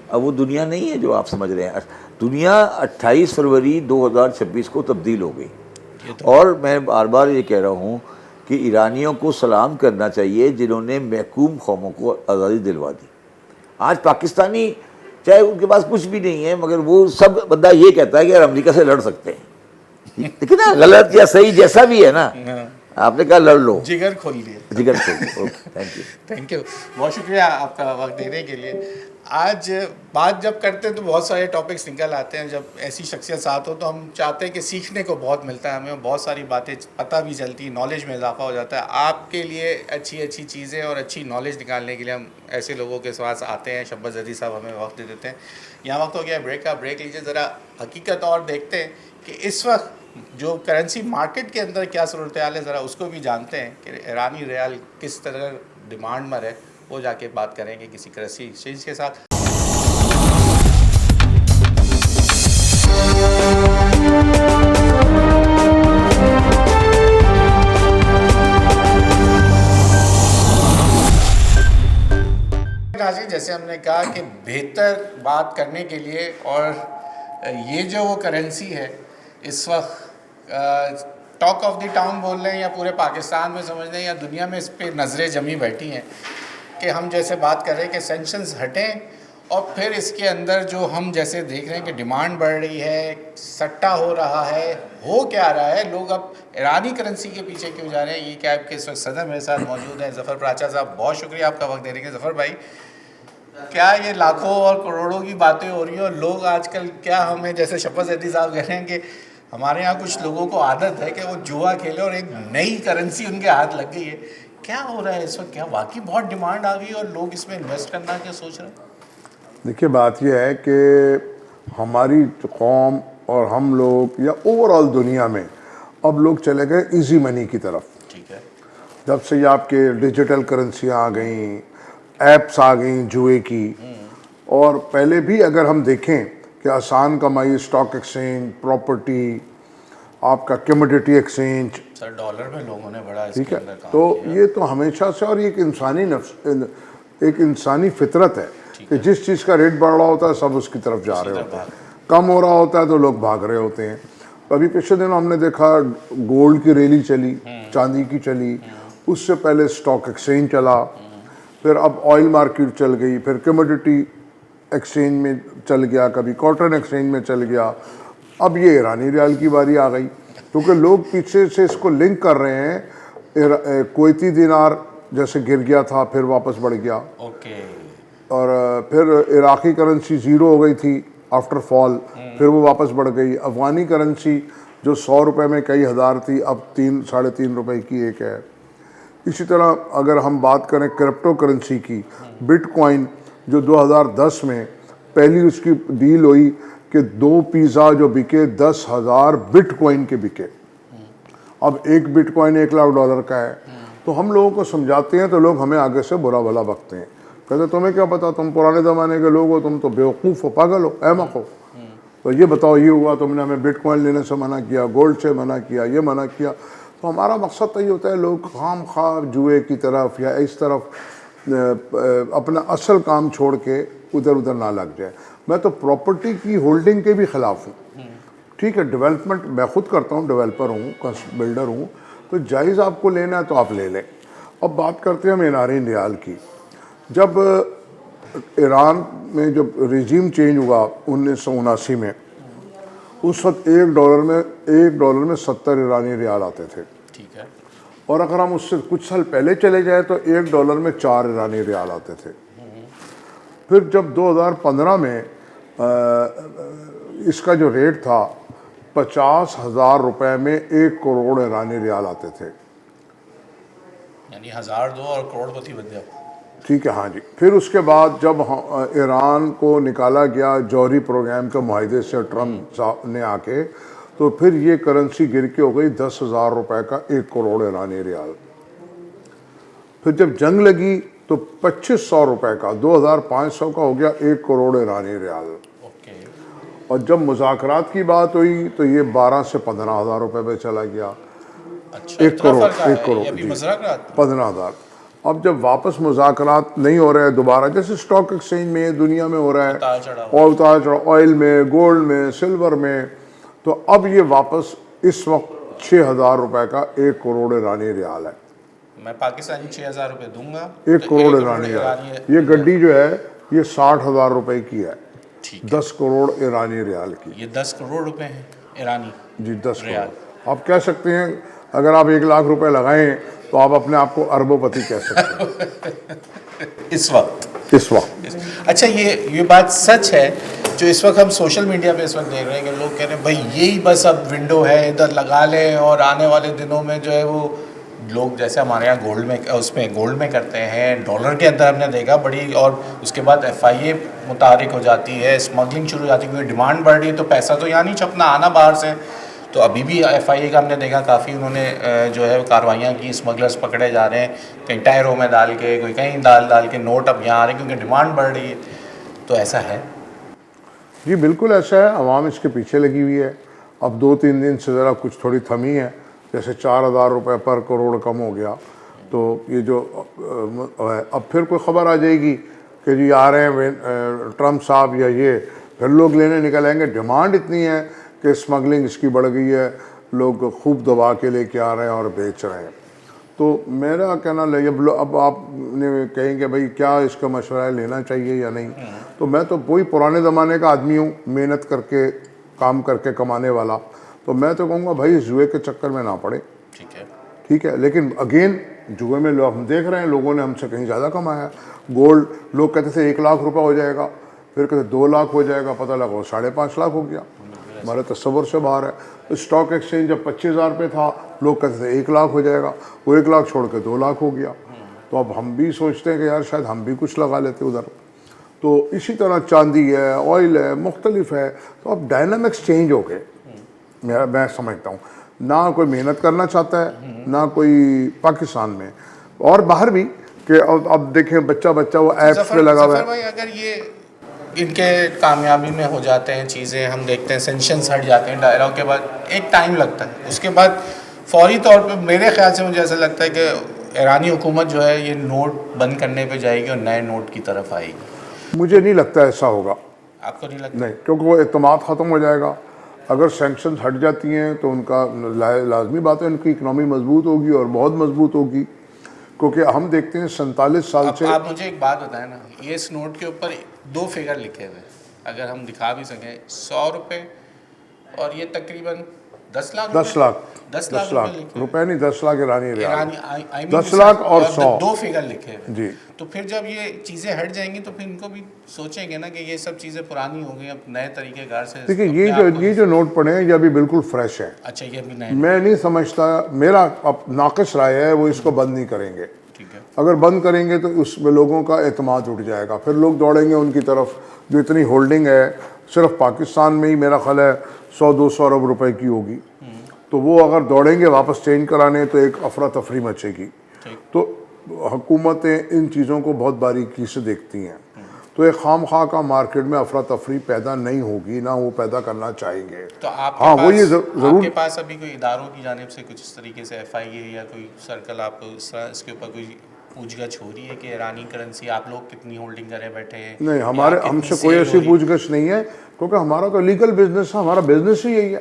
Speaker 1: اب وہ دنیا نہیں ہے جو آپ سمجھ رہے ہیں. دنیا 28 فروری 2026 کو تبدیل ہو گئی. اور میں بار بار یہ کہہ رہا ہوں کہ ایرانیوں کو سلام کرنا چاہیے جنہوں نے محکوم قوموں کو آزادی دلوا دی. آج پاکستانی چاہے ان کے پاس کچھ بھی نہیں ہے، مگر وہ سب بندہ یہ کہتا ہے کہ یار امریکہ سے لڑ سکتے ہیں. لیکن نا غلط یا صحیح جیسا بھی ہے نا، آپ نے کہا لڑ لو،
Speaker 2: جگر کھول دیا.
Speaker 1: جگر کھول دو.
Speaker 2: تھینک یو، بہت شکریہ آپ کا وقت دینے کے لیے. آج بات جب کرتے ہیں تو بہت سارے ٹاپکس نکل آتے ہیں. جب ایسی شخصیت ساتھ ہو تو ہم چاہتے ہیں کہ سیکھنے کو بہت ملتا ہے ہمیں، بہت ساری باتیں پتہ بھی چلتی، نالج میں اضافہ ہو جاتا ہے. آپ کے لیے اچھی اچھی چیزیں اور اچھی نالج نکالنے کے لیے ہم ایسے لوگوں کے پاس آتے ہیں. شبت زیدی صاحب ہمیں وقت دے دیتے ہیں. یہاں وقت ہو گیا بریک کا. بریک لیجیے، ذرا حقیقت اور دیکھتے ہیں کہ اس وقت جو کرنسی مارکیٹ کے اندر کیا صورتحال ہے، ذرا اس کو بھی جانتے ہیں کہ ایرانی ریال کس طرح ڈیمانڈ میں ہے. وہ جا کے بات کریں گے کسی کرنسی ایکسچینج کے ساتھ. جیسے ہم نے کہا کہ بہتر بات کرنے کے لیے، اور یہ جو وہ کرنسی ہے اس وقت ٹاک آف دی ٹاؤن بول رہے ہیں، یا پورے پاکستان میں سمجھ لیں یا دنیا میں اس پہ نظریں جمی بیٹھی ہیں کہ ہم جیسے بات کر رہے ہیں کہ سینکشنز ہٹیں، اور پھر اس کے اندر جو ہم جیسے دیکھ رہے ہیں کہ ڈیمانڈ بڑھ رہی ہے، سٹا ہو رہا ہے، ہو کیا رہا ہے، لوگ اب ایرانی کرنسی کے پیچھے کیوں جا رہے ہیں. یہ کیا آپ کے اس وقت صدر میرے ساتھ موجود ہیں ظفر پراچا صاحب. بہت شکریہ آپ کا وقت دینے کے. ظفر بھائی، کیا یہ لاکھوں اور کروڑوں کی باتیں ہو رہی ہیں، اور لوگ آج کل کیا ہمیں جیسے شفت زیدی صاحب کہہ رہے ہیں کہ ہمارے یہاں کچھ لوگوں کو عادت ہے کہ وہ جوا کھیلے اور ایک نئی کرنسی ان کے ہاتھ لگ گئی ہے. کیا ہو رہا ہے اس وقت؟ کیا واقعی بہت ڈیمانڈ آ گئی اور لوگ اس میں انویسٹ کرنا کیا سوچ رہے ہیں؟
Speaker 3: دیکھیے بات یہ ہے کہ ہماری قوم اور ہم لوگ یا اوور آل دنیا میں اب لوگ چلے گئے ایزی منی کی طرف.
Speaker 2: ٹھیک ہے.
Speaker 3: جب سے یہ آپ کے ڈیجیٹل کرنسیاں آ گئیں، ایپس آ گئیں جوئے کی، اور پہلے بھی اگر ہم دیکھیں کہ آسان کمائی اسٹاک ایکسچینج، پراپرٹی، آپ کا کمیڈیٹی ایکسچینج،
Speaker 2: سر ڈالر میں لوگوں نے بڑا اس
Speaker 3: ٹھیک
Speaker 2: کے
Speaker 3: ہے،
Speaker 2: اندر کام
Speaker 3: تو
Speaker 2: کیا.
Speaker 3: یہ تو ہمیشہ سے، اور یہ ایک انسانی نفس، ایک انسانی فطرت ہے کہ جس چیز کا ریٹ بڑھ رہا ہوتا ہے سب اس کی طرف جا رہے ہوتے ہیں، کم ہو رہا ہوتا ہے تو لوگ بھاگ رہے ہوتے ہیں. ابھی پچھلے دنوں ہم نے دیکھا گولڈ کی ریلی چلی، چاندی کی چلی، اس سے پہلے اسٹاک ایکسچینج چلا، پھر اب آئل مارکیٹ چل گئی، پھر کمیڈیٹی ایکسچینج میں چل گیا، کبھی کاٹن ایکسچینج میں چل گیا، اب یہ ایرانی ریال کی باری آ گئی. کیونکہ لوگ پیچھے سے اس کو لنک کر رہے ہیں، کویتی دینار جیسے گر گیا تھا پھر واپس بڑھ گیا،
Speaker 2: اوکے.
Speaker 3: اور پھر عراقی کرنسی زیرو ہو گئی تھی آفٹر فال، پھر وہ واپس بڑھ گئی. افغانی کرنسی جو 100 روپے میں کئی ہزار تھی اب 3-3.5 روپے کی ایک ہے. اسی طرح اگر ہم بات کریں کرپٹو کرنسی کی، بٹ کوائن جو 2010 میں پہلی اس کی ڈیل ہوئی کہ 2 پیزا جو بکے 10,000 بٹ کوائن کے بکے، اب ایک بٹ کوائن $1,00,000 کا ہے. تو ہم لوگوں کو سمجھاتے ہیں تو لوگ ہمیں آگے سے برا بھلا بکتے ہیں، کہتے تمہیں کیا پتا، تم پرانے زمانے کے لوگ ہو، تم تو بیوقوف ہو، پاگل ہو، احمق ہو. تو یہ بتاؤ یہ ہوا، تم نے ہمیں بٹ کوائن لینے سے منع کیا، گولڈ سے منع کیا، یہ منع کیا. تو ہمارا مقصد تو یہ ہوتا ہے لوگ خام خواہ جوئے کی طرف یا اس طرف اپنا اصل کام چھوڑ کے ادھر ادھر نہ لگ جائے. میں تو پراپرٹی کی ہولڈنگ کے بھی خلاف ہوں. ٹھیک ہے، ڈیولپمنٹ میں خود کرتا ہوں، ڈیولپر ہوں، بلڈر ہوں، تو جائز آپ کو لینا ہے تو آپ لے لیں. اب بات کرتے ہیں ہم ایرانی ریال کی. جب ایران میں جب رجیم چینج ہوا 1979 میں، اس وقت ایک ڈالر میں 70 ایرانی ریال آتے تھے.
Speaker 2: ٹھیک ہے.
Speaker 3: اور اگر ہم اس سے کچھ سال پہلے چلے جائیں تو $1 میں 4 ایرانی ریال آتے تھے. پھر جب 2015 میں اس کا جو ریٹ تھا 50,000 روپے میں 1 کروڑ ایرانی ریال آتے تھے.
Speaker 2: یعنی 1000 دو اور کروڑ پتی بن گیا.
Speaker 3: ٹھیک ہے، ہاں جی. پھر اس کے بعد جب ایران کو نکالا گیا جوہری پروگرام کے معاہدے سے ٹرمپ صاحب نے آ کے، تو پھر یہ کرنسی گر کے ہو گئی 10,000 روپے کا 1 کروڑ ایرانی ریال. پھر جب جنگ لگی تو 2,500 روپے کا، 2,500 کا ہو گیا 1 کروڑ ایرانی ریال.
Speaker 2: اوکے.
Speaker 3: اور جب مذاکرات کی بات ہوئی تو یہ 12 سے 15,000 روپے پہ چلا گیا.
Speaker 2: اچھا،
Speaker 3: 1 کروڑ،
Speaker 2: یہ ابھی مذاکرات
Speaker 3: 15,000. اب جب واپس مذاکرات نہیں ہو رہے دوبارہ، جیسے اسٹاک ایکسچینج میں دنیا میں ہو رہا ہے،
Speaker 2: اتار چڑھاؤ.
Speaker 3: اور اتار چڑھاؤ آئل میں، گولڈ میں، سلور میں، تو اب یہ واپس اس وقت 6,000 روپے کا 1 کروڑ ایرانی ریال ہے.
Speaker 2: میں پاکستانی 6,000 روپے دوں گا.
Speaker 3: 1 کروڑ ایرانی ریال. یہ گڈی جو ہے یہ 60,000 روپے کی ہے. 10 کروڑ ایرانی ریال کی.
Speaker 2: یہ 10 کروڑ روپے ہیں ایرانی.
Speaker 3: جی 10 کروڑ. آپ کہہ سکتے ہیں اگر آپ 1 لاکھ روپے لگائیں تو آپ اپنے آپ کو اربوں پتی کہہ سکتے ہیں
Speaker 2: اس وقت. اچھا، یہ بات سچ ہے جو اس وقت ہم سوشل میڈیا پہ اس وقت دیکھ رہے ہیں کہ لوگ کہہ رہے ہیں بھائی یہی بس اب ونڈو ہے، ادھر لگا لیں اور آنے والے دنوں میں جو ہے وہ لوگ جیسے ہمارے یہاں گولڈ میں کرتے ہیں، ڈالر کے اندر ہم نے دیکھا بڑی، اور اس کے بعد FIA متحرک ہو جاتی ہے، اسمگلنگ شروع ہو جاتی ہے، کیونکہ ڈیمانڈ بڑھ رہی ہے تو پیسہ تو یہاں نہیں چھپنا، آنا باہر سے. تو ابھی بھی FIA کا ہم نے دیکھا کافی انہوں نے جو ہے کاروائیاں کی، اسمگلرز پکڑے جا رہے ہیں، کہیں ٹائروں میں ڈال کے، کوئی کہیں ڈال کے نوٹ اب یہاں آ رہے ہیں کیونکہ ڈیمانڈ بڑھ رہی ہے. تو ایسا ہے؟
Speaker 3: جی بالکل ایسا ہے. عوام اس کے پیچھے لگی ہوئی ہے. اب 2-3 دن سے ذرا کچھ تھوڑی تھمی ہے، جیسے 4,000 روپے پر کروڑ کم ہو گیا. تو یہ جو اب پھر کوئی خبر آ جائے گی کہ جی آ رہے ہیں ٹرمپ صاحب یا یہ، پھر لوگ لینے نکل آئیں گے. ڈیمانڈ اتنی ہے کہ اسمگلنگ اس کی بڑھ گئی ہے، لوگ خوب دبا کے لے کے آ رہے ہیں اور بیچ رہے ہیں. تو میرا کہنا اب آپ نے کہیں کہ بھائی کیا اس کا مشورہ لینا چاہیے یا نہیں، تو میں تو وہی پرانے زمانے کا آدمی ہوں، محنت کر کے کام کر کے کمانے والا. تو میں تو کہوں گا بھائی جوئے کے چکر میں نہ پڑے. ٹھیک ہے، لیکن اگین جوئے میں لوگ ہم دیکھ رہے ہیں لوگوں نے ہم سے کہیں زیادہ کمایا ہے. گولڈ لوگ کہتے تھے 1 لاکھ روپے ہو جائے گا، پھر کہتے 2 لاکھ ہو جائے گا، پتہ لگا وہ 5.5 لاکھ ہو گیا. ہمارے تصور سے باہر ہے. اسٹاک ایکسچینج جب 25,000 پہ تھا لوگ کہتے تھے 1 لاکھ ہو جائے گا، وہ 1 لاکھ چھوڑ کے 2 لاکھ ہو گیا. تو اب ہم بھی سوچتے ہیں کہ یار شاید ہم بھی کچھ لگا لیتے ادھر. تو اسی طرح چاندی ہے، آئل ہے، مختلف ہے. تو اب ڈائنامکس چینج ہو گئے میں سمجھتا ہوں. نہ کوئی محنت کرنا چاہتا ہے، نہ کوئی پاکستان میں اور باہر بھی، کہ اب دیکھیں بچہ وہ ایپس پہ لگا ہوا ہے.
Speaker 2: اگر یہ ان کے کامیابی میں ہو جاتے ہیں چیزیں, ہم دیکھتے ہیں سینکشنز ہٹ جاتے ہیں ڈائلاگ کے بعد, ایک ٹائم لگتا ہے, اس کے بعد فوری طور پہ میرے خیال سے مجھے ایسا لگتا ہے کہ ایرانی حکومت جو ہے یہ نوٹ بند کرنے پہ جائے گی اور نئے نوٹ کی طرف آئے گی.
Speaker 3: مجھے نہیں لگتا ایسا ہوگا.
Speaker 2: آپ کو نہیں لگتا؟
Speaker 3: نہیں, کیونکہ وہ اعتماد ختم ہو جائے گا. اگر سینکشنز ہٹ جاتی ہیں تو ان کا لازمی بات ہے ان کی اکنامی مضبوط ہوگی اور بہت مضبوط ہوگی, کیونکہ ہم دیکھتے ہیں 47 سال سے.
Speaker 2: آپ مجھے ایک بات بتائیں نا, یہ اس نوٹ کے اوپر 2 فگر لکھے ہوئے, اگر ہم دکھا بھی سکیں, 100 روپے اور یہ تقریباً 10 لاکھ
Speaker 3: 10 لاکھ روپے نہیں, 10 لاکھ ایرانی ریال, 10
Speaker 2: 10
Speaker 3: لاکھ اور 100
Speaker 2: 2 فگر لکھے ہوئے.
Speaker 3: جی.
Speaker 2: تو پھر جب یہ چیزیں ہٹ جائیں گی تو پھر ان کو بھی سوچیں گے نا کہ یہ سب چیزیں پرانی ہو گئی, اب نئے طریقے کار سے.
Speaker 3: دیکھیے یہ جو نوٹ پڑے ہیں یہ ابھی بالکل فریش ہیں.
Speaker 2: اچھا, یہ بھی نئے.
Speaker 3: میں نہیں سمجھتا, میرا ناقص رائے ہے وہ اس کو بند نہیں کریں گے.
Speaker 2: ٹھیک ہے.
Speaker 3: اگر بند کریں گے تو اس میں لوگوں کا اعتماد اٹھ جائے گا, پھر لوگ دوڑیں گے ان کی طرف. جو اتنی ہولڈنگ ہے صرف پاکستان میں ہی میرا خیال ہے 100-200 ارب روپے کی ہوگی, تو وہ اگر دوڑیں گے واپس چینج کرانے تو ایک افراتفری مچے گی. تو حکومتیں ان چیزوں کو بہت باریکی سے دیکھتی ہیں, تو ایک خام خواہ کا مارکیٹ میں افراتفری پیدا نہیں ہوگی, نہ وہ پیدا کرنا چاہیں گے.
Speaker 2: تو آپ کے پاس ابھی کوئی اداروں کی جانب سے کچھ اس طریقے سے FIA یا کوئی سرکل آپ کو اس کے اوپر کوئی پوچھ گچھ ہو رہی ہے کہ ایرانی کرنسی آپ لوگ کتنی ہولڈنگ کرے بیٹھے ہیں؟
Speaker 3: نہیں, ہم سے کوئی ایسی پوچھ گچھ نہیں ہے, کیونکہ ہمارا تو لیگل بزنس ہے, ہمارا بزنس ہی یہی ہے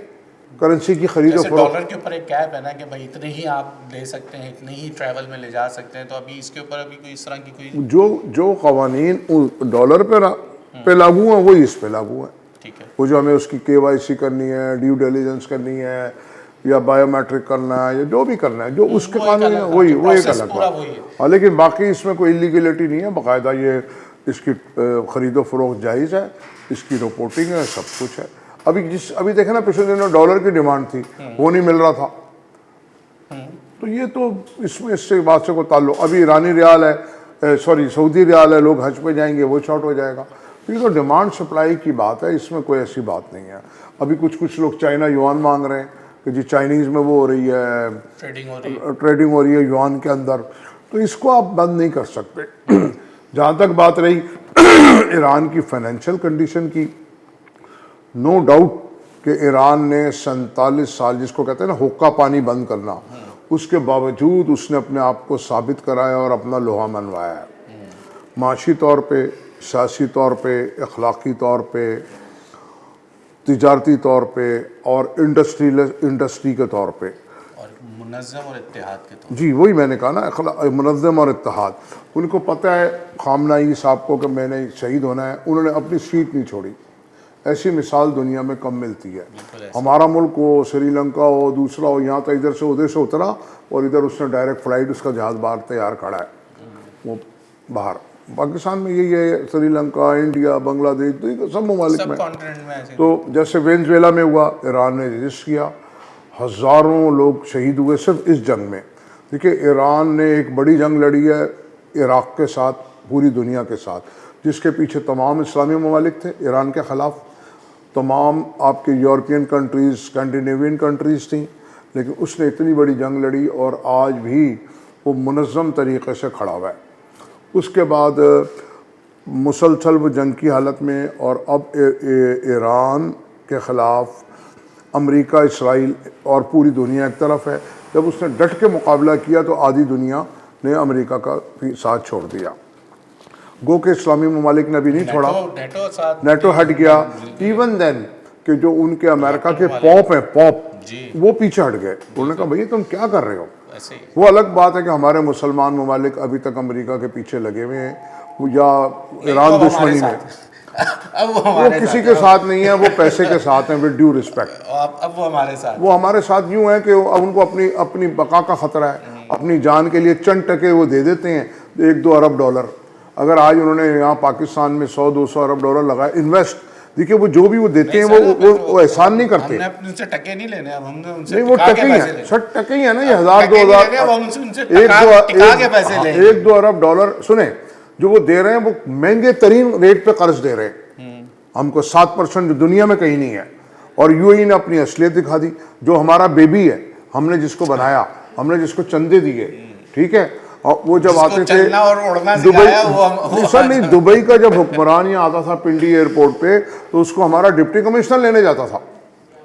Speaker 3: کرنسی کی خرید و فروخت.
Speaker 2: ڈالر کے اوپر ایک کیپ ہے نا کہ بھائی اتنے ہی آپ لے سکتے ہیں, اتنے ہی ٹریول میں لے جا سکتے ہیں, تو ابھی اس کے اوپر ابھی کوئی اس طرح کی کوئی
Speaker 3: جو قوانین ڈالر پہ لاگو ہیں وہی اس پہ لاگو ہیں.
Speaker 2: ٹھیک ہے.
Speaker 3: وہ جو ہمیں اس کی KYC کرنی ہے, ڈیو ڈیلیجنس کرنی ہے, یا بایو میٹرک کرنا ہے, یا جو بھی کرنا ہے, جو اس کے قانون ہے وہ ایک الگ ہے. لیکن باقی اس میں کوئی انلیگلٹی نہیں ہے, باقاعدہ یہ اس کی خرید و فروخت جائز ہے, اس کی رپورٹنگ ہے, سب کچھ ہے. ابھی دیکھیں نا پچھلے دنوں ڈالر کی ڈیمانڈ تھی, وہ نہیں مل رہا تھا, تو یہ تو اس میں اس سے بات سے کوئی تعلق. ابھی ایرانی ریال ہے, سعودی ریال ہے, لوگ حج پہ جائیں گے وہ شارٹ ہو جائے گا. یہ تو ڈیمانڈ سپلائی کی بات ہے, اس میں کوئی ایسی بات نہیں ہے. ابھی کچھ لوگ چائنا یوان مانگ رہے ہیں کہ جی چائنیز میں وہ ہو رہی ہے, ٹریڈنگ ہو رہی ہے یوان کے اندر, تو اس کو آپ بند نہیں کر سکتے. جہاں تک بات رہی ایران کی فائنینشیل کنڈیشن کی, نو ڈاؤٹ کہ ایران نے 47 سال, جس کو کہتے ہیں نا حقہ پانی بند کرنا, اس کے باوجود اس نے اپنے آپ کو ثابت کرایا اور اپنا لوہا منوایا ہے, معاشی طور پہ, سیاسی طور پہ, اخلاقی طور پہ, تجارتی طور پہ اور انڈسٹری کے طور پہ,
Speaker 2: اور منظم اور اتحاد کے طور.
Speaker 3: جی وہی میں نے کہا نا, منظم اور اتحاد. ان کو پتہ ہے خامنہئی صاحب کو کہ میں نے شہید ہونا ہے, انہوں نے اپنی سیٹ نہیں چھوڑی. ایسی مثال دنیا میں کم ملتی ہے. ہمارا ملک ہو, سری لنکا ہو, دوسرا ہو, یہاں تو ادھر سے اترا اور ادھر اس نے ڈائریکٹ فلائٹ, اس کا جہاز باہر تیار کھڑا ہے, وہ باہر. پاکستان میں یہی ہے, سری لنکا, انڈیا, بنگلہ دیش, سب ممالک میں. تو جیسے وینزویلا میں ہوا, ایران نے رجسٹ کیا, ہزاروں لوگ شہید ہوئے صرف اس جنگ میں. دیکھیے ایران نے ایک بڑی جنگ لڑی ہے عراق کے ساتھ, پوری دنیا کے ساتھ, جس کے پیچھے تمام اسلامی ممالک تھے ایران کے خلاف, تمام آپ کے یورپین کنٹریز, اسکینڈینیوین کنٹریز تھیں, لیکن اس نے اتنی بڑی جنگ لڑی اور آج بھی وہ منظم طریقے سے کھڑا ہوا ہے. اس کے بعد مسلسل وہ جنگ کی حالت میں, اور اب ایران کے خلاف امریکہ, اسرائیل اور پوری دنیا ایک طرف ہے. جب اس نے ڈٹ کے مقابلہ کیا تو آدھی دنیا نے امریکہ کا ساتھ چھوڑ دیا. گو کہ اسلامی ممالک نے بھی نہیں چھوڑا, نیٹو ہٹ گیا. ایون دین کہ جو ان کے امریکہ کے پوپ ہیں, وہ پیچھے ہٹ گئے. انہوں نے کہا بھئی تم کیا کر رہے ہو. وہ الگ بات ہے کہ ہمارے مسلمان ممالک ابھی تک امریکہ کے پیچھے لگے ہوئے ہیں, یا ایران دشمنی میں, وہ کسی کے ساتھ نہیں ہے, وہ پیسے کے ساتھ ہیں, ود ڈیو ریسپیکٹ.
Speaker 2: اب
Speaker 3: وہ ہمارے ساتھ یوں ہے کہ ان کو اپنی بقا کا خطرہ ہے, اپنی جان کے لیے چند ٹکے وہ دے دیتے ہیں, 1-2 ارب ڈالر. اگر آج انہوں نے یہاں پاکستان میں 100-200 ارب ڈالر لگائے انویسٹ, دیکھیے وہ جو بھی وہ دیتے ہیں وہ احسان نہیں کرتے.
Speaker 2: ہم نے ان سے ٹکے نہیں لینے, اب ہم نے ان سے
Speaker 3: نہیں, وہ ٹکے ہی ہیں, سر ٹکے ہی ہیں نا, یہ 1-2 ارب ڈالر. سنیں, جو وہ دے رہے ہیں وہ مہنگے ترین ریٹ پہ قرض دے رہے ہیں ہم کو, 7% جو دنیا میں کہیں نہیں ہے. اور UAE نے اپنی اصلیت دکھا دی, جو ہمارا بیبی ہے, ہم نے جس کو بنایا, ہم نے جس کو چندے دیے, ٹھیک ہے, اور وہ جب
Speaker 2: جس کو
Speaker 3: آتے تھے
Speaker 2: چلنا اور اڑنا
Speaker 3: دبئی
Speaker 2: سکھایا وہ
Speaker 3: سر نہیں، دبئی کا جب حکمران یہاں آتا تھا پنڈی ایئرپورٹ پہ تو اس کو ہمارا ڈپٹی کمشنر لینے جاتا تھا.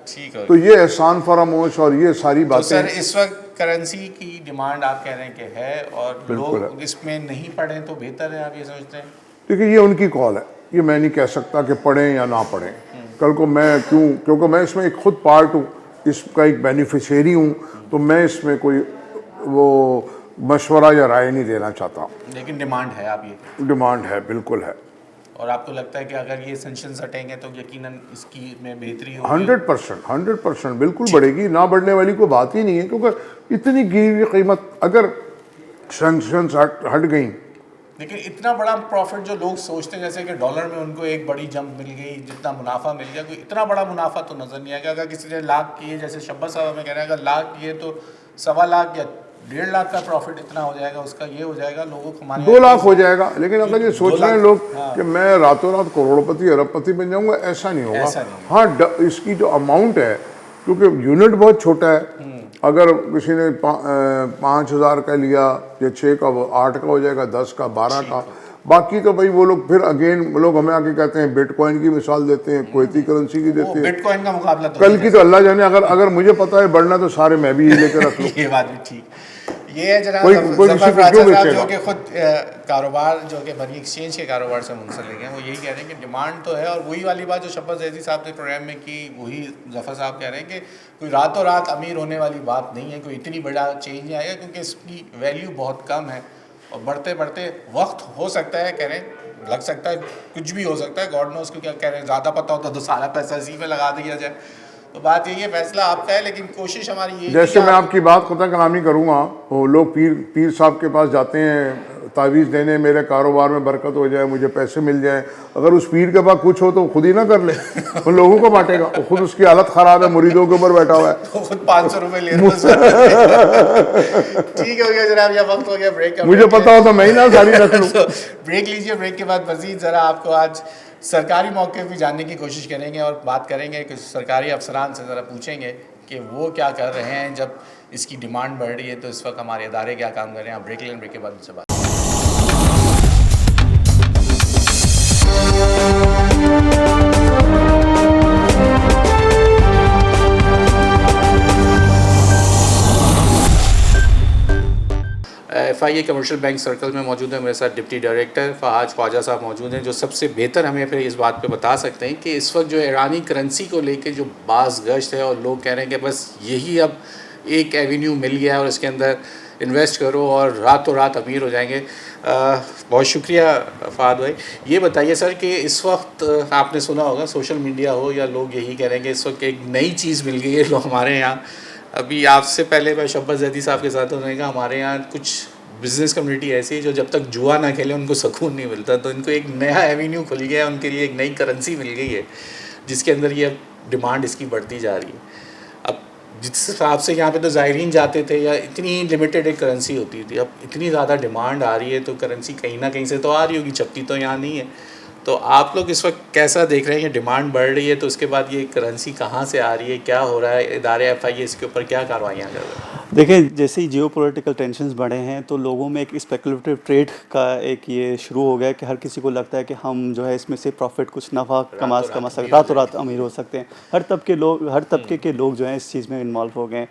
Speaker 2: ٹھیک ہے.
Speaker 3: تو یہ احسان فراموش اور یہ ساری
Speaker 2: تو
Speaker 3: باتیں.
Speaker 2: سر اس وقت کرنسی کی ڈیمانڈ آپ کہہ رہے ہیں کہ ہے اور
Speaker 3: بالکل
Speaker 2: لوگ اس میں نہیں پڑھیں تو بہتر ہے، آپ یہ سمجھتے ہیں؟
Speaker 3: دیکھیے یہ ان کی کال ہے، یہ میں نہیں کہہ سکتا کہ پڑھیں یا نہ پڑھیں. کل کو میں کیونکہ میں اس میں ایک خود پارٹ ہوں، اس کا ایک بینیفیشیری ہوں، تو میں اس میں کوئی وہ مشورہ یا رائے نہیں دینا چاہتا.
Speaker 2: لیکن ڈیمانڈ ہے، آپ یہ
Speaker 3: ڈیمانڈ ہے، بالکل ہے.
Speaker 2: اور آپ کو لگتا ہے کہ اگر یہ سینکشنز ہٹیں گے تو یقیناً اس کی میں بہتری ہوگی؟
Speaker 3: 100% بالکل بڑھے گی، نہ بڑھنے والی کوئی بات ہی نہیں ہے. کیونکہ اتنی گری ہوئی قیمت اگر سینکشنز ہٹ گئیں.
Speaker 2: لیکن اتنا بڑا پروفٹ جو لوگ سوچتے ہیں جیسے کہ ڈالر میں ان کو ایک بڑی جمپ مل گئی، جتنا منافع مل گیا، کوئی اتنا بڑا منافع تو نظر نہیں آئے گا. اگر کسی نے لاکھ کیے، جیسے شبہ صاحب ہمیں کہہ رہے ہیں اگر لاکھ کیے تو 1.25 لاکھ یا 1.5 لاکھ کا پروفٹ اتنا ہو جائے گا، اس کا یہ ہو جائے گا لوگوں کو ہمارے
Speaker 3: 2 لاکھ ہو جائے گا. لیکن اگر یہ سوچ رہے ہیں لوگ کہ میں راتوں رات کروڑ پتی ارب پتی بن جاؤں گا، ایسا نہیں ہوگا. ہاں اس کی جو اماؤنٹ ہے، کیونکہ یونٹ بہت چھوٹا ہے، اگر کسی نے 5,000 کا لیا یا 6 کا، وہ 8 کا ہو جائے گا، 10 کا، 12 کا. باقی تو بھائی وہ لوگ پھر اگین لوگ ہمیں آگے کہتے ہیں بٹ کوائن کی مثال دیتے ہیں، کویتی کرنسی کی دیتے ہیں.
Speaker 2: بٹ کوائن کا مقابلہ
Speaker 3: کل کی تو اللہ جانے، اگر مجھے پتا ہے بڑھنا تو سارے میں بھی یہ لے کے رکھ لوں.
Speaker 2: یہ بات بھی ٹھیک. یہ ہے جناب
Speaker 3: کوئی
Speaker 2: ظفر
Speaker 3: کسی کو
Speaker 2: راجہ
Speaker 3: کیوں
Speaker 2: صاحب
Speaker 3: بیچے
Speaker 2: جو
Speaker 3: گا؟
Speaker 2: کہ خود کاروبار جو کہ بنی ایکسچینج کے کاروبار سے منسلک ہیں، وہ یہی کہہ رہے ہیں کہ ڈیمانڈ تو ہے. اور وہی والی بات جو شبہ زیدی صاحب نے پروگرام میں کی، وہی ظفر صاحب کہہ رہے ہیں کہ کوئی راتوں رات امیر ہونے والی بات نہیں ہے، کوئی اتنی بڑا چینج نہیں آئے گا کیونکہ اس کی ویلیو بہت کم ہے. اور بڑھتے بڑھتے وقت ہو سکتا ہے، کہہ رہے ہیں لگ سکتا ہے، کچھ بھی ہو سکتا ہے، گاڈ نوز کو کیا کہہ رہے ہیں. زیادہ پتہ ہوتا تو سارا پیسہ اسی میں لگا دیا جائے. تو بات یہی ہے، فیصلہ آپ کا ہے، لیکن کوشش ہماری یہ ہے.
Speaker 3: جیسے میں آپ کی بات قطع کلامی کروں گا، وہ لوگ پیر صاحب کے پاس جاتے ہیں تعویذ دینے، میرے کاروبار میں برکت ہو جائے، مجھے پیسے مل جائیں. اگر اس پیر کے پاس کچھ ہو تو خود ہی نہ کر لے، ان لوگوں کو بانٹے گا. وہ خود اس کی حالت خراب ہے، مریدوں کے اوپر بیٹھا ہوا ہے،
Speaker 2: وہ خود 500 روپے لے رہا ہے. ٹھیک ہو گیا جناب، یہ وقت ہو گیا بریک کا.
Speaker 3: مجھے پتا ہو تو میں ہی نہ ساری رکھ لوں.
Speaker 2: بریک لیجیے، بریک کے بعد مزید ذرا آپ کو آج سرکاری موقع بھی جاننے کی کوشش کریں گے اور بات کریں گے کہ سرکاری افسران سے ذرا پوچھیں گے کہ وہ کیا کر رہے ہیں جب اس کی ڈیمانڈ بڑھ رہی ہے، تو اس وقت ہمارے ادارے کیا کام کر رہے ہیں. آپ بریک لیں، بریک کے بعد مجھ سے بات. F I A commercial bank circle میں موجود ہے، میرے ساتھ ڈپٹی ڈائریکٹر فہد خواجہ صاحب موجود ہیں، جو سب سے بہتر ہمیں پھر اس بات پہ بتا سکتے ہیں کہ اس وقت جو ایرانی کرنسی کو لے کے جو باز گشت ہے، اور لوگ کہہ رہے ہیں کہ بس یہی اب ایک ایونیو مل گیا ہے اور اس کے اندر انویسٹ کرو اور راتوں رات امیر ہو جائیں گے. بہت شکریہ فہد بھائی. یہ بتائیے سر کہ اس وقت آپ نے سنا ہوگا، سوشل میڈیا ہو یا لوگ یہی کہہ رہے ہیں کہ اس وقت ایک نئی چیز مل گئی ہے لوگ ہمارے یہاں. ابھی آپ سے پہلے میں شبہ زیدی صاحب کے ساتھ ہونے کا، ہمارے یہاں کچھ بزنس کمیونٹی ایسی ہے جو جب تک جوا نہ کھیلے ان کو سکون نہیں ملتا. تو ان کو ایک نیا ایونیو کھل گیا ہے، ان کے لیے ایک نئی کرنسی مل گئی ہے جس کے اندر یہ ڈیمانڈ اس کی بڑھتی جا رہی ہے. اب جس حساب سے یہاں پہ تو زائرین جاتے تھے یا اتنی لمیٹڈ ایک کرنسی ہوتی تھی، اب اتنی زیادہ ڈیمانڈ آ رہی ہے تو کرنسی کہیں نہ کہیں سے تو آ رہی ہوگی، چھپتی تو یہاں نہیں ہے. تو آپ لوگ اس وقت کیسا دیکھ رہے ہیں کہ ڈیمانڈ بڑھ رہی ہے تو اس کے بعد یہ کرنسی کہاں سے آ رہی ہے، کیا ہو رہا ہے، ادارے ایف آئی اے اس کے اوپر کیا کاروائیاں کر رہے ہیں؟
Speaker 4: دیکھیں، جیسے ہی جیو پولیٹیکل ٹینشنز بڑھے ہیں تو لوگوں میں ایک اسپیکولیٹو ٹریڈ کا ایک یہ شروع ہو گیا کہ ہر کسی کو لگتا ہے کہ ہم جو ہے اس میں سے پروفٹ کچھ نفع کما سکتے، راتوں رات امیر ہو سکتے ہیں. ہر طبقے کے لوگ جو ہیں اس چیز میں انوالو ہو گئے ہیں.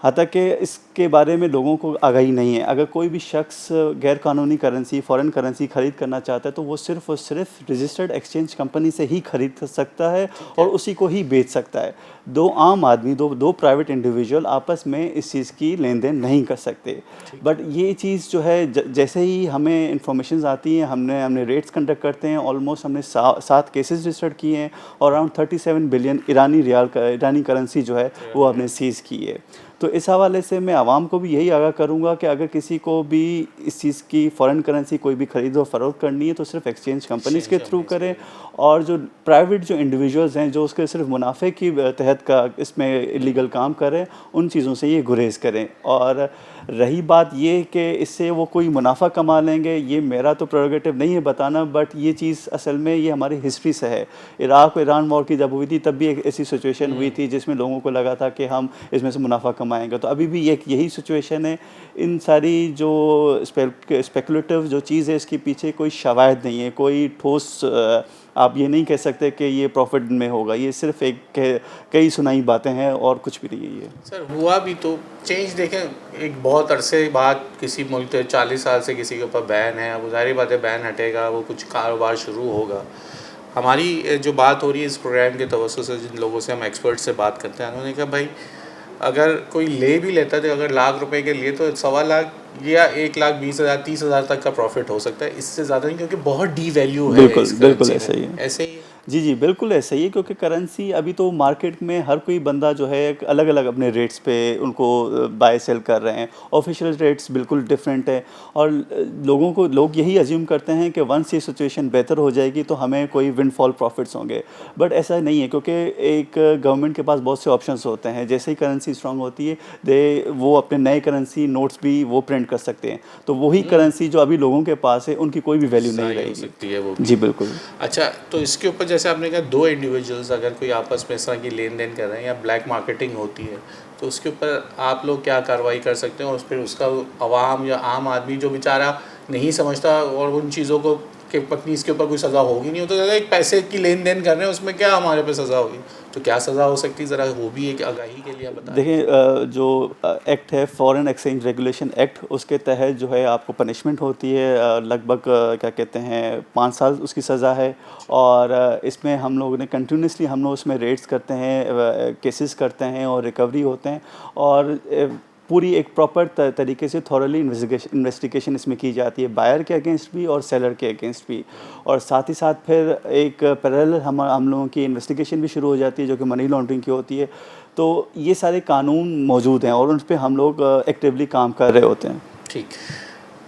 Speaker 4: حتیٰ کہ اس کے بارے میں لوگوں کو آگاہی نہیں ہے. اگر کوئی بھی شخص غیر قانونی کرنسی، فارن کرنسی خرید کرنا چاہتا ہے تو وہ صرف اور صرف رجسٹرڈ ایکسچینج کمپنی سے ہی خرید سکتا ہے اور اسی کو ہی بیچ سکتا ہے. دو عام آدمی، دو پرائیویٹ انڈیویجول آپس میں اس چیز کی لین دین نہیں کر سکتے. بٹ یہ چیز جو ہے جیسے ہی ہمیں انفارمیشنز آتی ہیں، ہم نے ریٹس کنڈکٹ کرتے ہیں. آلموسٹ ہم نے 7 کیسز رجسٹرڈ کیے ہیں اور اراؤنڈ 37 بلین ایرانی کرنسی جو ہے وہ ہم نے سیز کی ہے. تو اس حوالے سے میں عوام کو بھی یہی آگاہ کروں گا کہ اگر کسی کو بھی اس چیز کی فارن کرنسی کوئی بھی خرید و فروخت کرنی ہے تو صرف ایکسچینج کمپنیز کے تھرو کریں، اور جو پرائیویٹ جو انڈیویجولز ہیں جو اس کے صرف منافع کی تحت کا اس میں الیگل کام کریں، ان چیزوں سے یہ گریز کریں. اور رہی بات یہ کہ اس سے وہ کوئی منافع کما لیں گے، یہ میرا تو پریروگیٹو نہیں ہے بتانا، بٹ یہ چیز اصل میں یہ ہماری ہسٹری سے ہے. عراق و ایران وار کی جب ہوئی تھی تب بھی ایک ایسی سچویشن ہوئی تھی جس میں لوگوں کو لگا تھا کہ ہم اس میں سے منافع کمائیں گے. تو ابھی بھی ایک یہی سچویشن ہے. ان ساری جو اسپیکولیٹو جو چیز ہے اس کے پیچھے کوئی شواہد نہیں ہے، کوئی ٹھوس آپ یہ نہیں کہہ سکتے کہ یہ پروفٹ میں ہوگا. یہ صرف ایک کئی سنائی باتیں ہیں اور کچھ بھی نہیں ہے یہ.
Speaker 2: سر ہوا بھی تو چینج دیکھیں، ایک بہت عرصے بعد کسی ملک 40 سال سے کسی کے اوپر بین ہے، اب ظاہری بات ہے بین ہٹے گا، وہ کچھ کاروبار شروع ہوگا. ہماری جو بات ہو رہی ہے اس پروگرام کے توسط سے، جن لوگوں سے ہم ایکسپرٹ سے بات کرتے ہیں، انہوں نے کہا بھائی اگر کوئی لے بھی لیتا ہے، اگر ₹1,00,000 کے لیے تو 1,20,000 یا 1,20,000 30,000 تک کا پروفٹ ہو سکتا ہے، اس سے زیادہ نہیں، کیونکہ بہت ڈی ویلیو ہے.
Speaker 4: بالکل ایسا ہی ہے.
Speaker 2: ایسے ہی
Speaker 4: جی بالکل ایسا ہی ہے، کیونکہ کرنسی ابھی تو مارکیٹ میں ہر کوئی بندہ جو ہے الگ الگ اپنے ریٹس پہ ان کو بائی سیل کر رہے ہیں. آفیشیل ریٹس بالکل ڈفرینٹ ہے، اور لوگ یہی ازیوم کرتے ہیں کہ ونس یہ سچویشن بہتر ہو جائے گی تو ہمیں کوئی ونڈ فال پروفٹس ہوں گے. بٹ ایسا نہیں ہے، کیونکہ ایک گورنمنٹ کے پاس بہت سے آپشنس ہوتے ہیں. جیسے ہی کرنسی اسٹرانگ ہوتی ہے وہ اپنے نئے کرنسی نوٹس بھی وہ پرنٹ کر سکتے ہیں. تو وہی کرنسی جو ابھی لوگوں کے پاس ہے ان کی کوئی بھی ویلیو نہیں رہے
Speaker 2: سکتی ہے وہ.
Speaker 4: جی بالکل.
Speaker 2: اچھا، تو اس کے اوپر جیسے آپ نے کہا دو انڈیویجولز اگر کوئی آپس میں اس طرح کی لین دین کر رہے ہیں یا بلیک مارکیٹنگ ہوتی ہے، تو اس کے اوپر آپ لوگ کیا کارروائی کر سکتے ہیں؟ اور پھر اس کا عوام یا عام آدمی جو بیچارہ نہیں سمجھتا اور ان چیزوں کو کہ پتنی اس کے اوپر کوئی سزا ہوگی نہیں، ہوتا ایک پیسے کی لین دین کر رہے ہیں، اس میں کیا ہمارے پہ سزا ہوگی؟ تو کیا سزا ہو سکتی ہے، ذرا وہ بھی ایک آگاہی کے لیے بتائیں.
Speaker 4: دیکھیں جو ایکٹ ہے فورن ایکسچینج ریگولیشن ایکٹ، اس کے تحت جو ہے آپ کو پنشمنٹ ہوتی ہے، لگ بھگ کیا کہتے ہیں 5 سال اس کی سزا ہے. اور اس میں ہم لوگوں نے کنٹینیوسلی ہم لوگ اس میں ریٹس کرتے ہیں، کیسز کرتے ہیں اور ریکوری ہوتے ہیں، اور پوری ایک پراپر طریقے سے تھورلی انویسٹیگیشن اس میں کی جاتی ہے، بائر کے اگینسٹ بھی اور سیلر کے اگینسٹ بھی. اور ساتھ ہی ساتھ پھر ایک پیرالل ہم لوگوں کی انویسٹیگیشن بھی شروع ہو جاتی ہے جو کہ منی لانڈرنگ کی ہوتی ہے. تو یہ سارے قانون موجود ہیں اور ان پہ ہم لوگ ایکٹیولی کام کر رہے ہوتے ہیں.
Speaker 2: ٹھیک.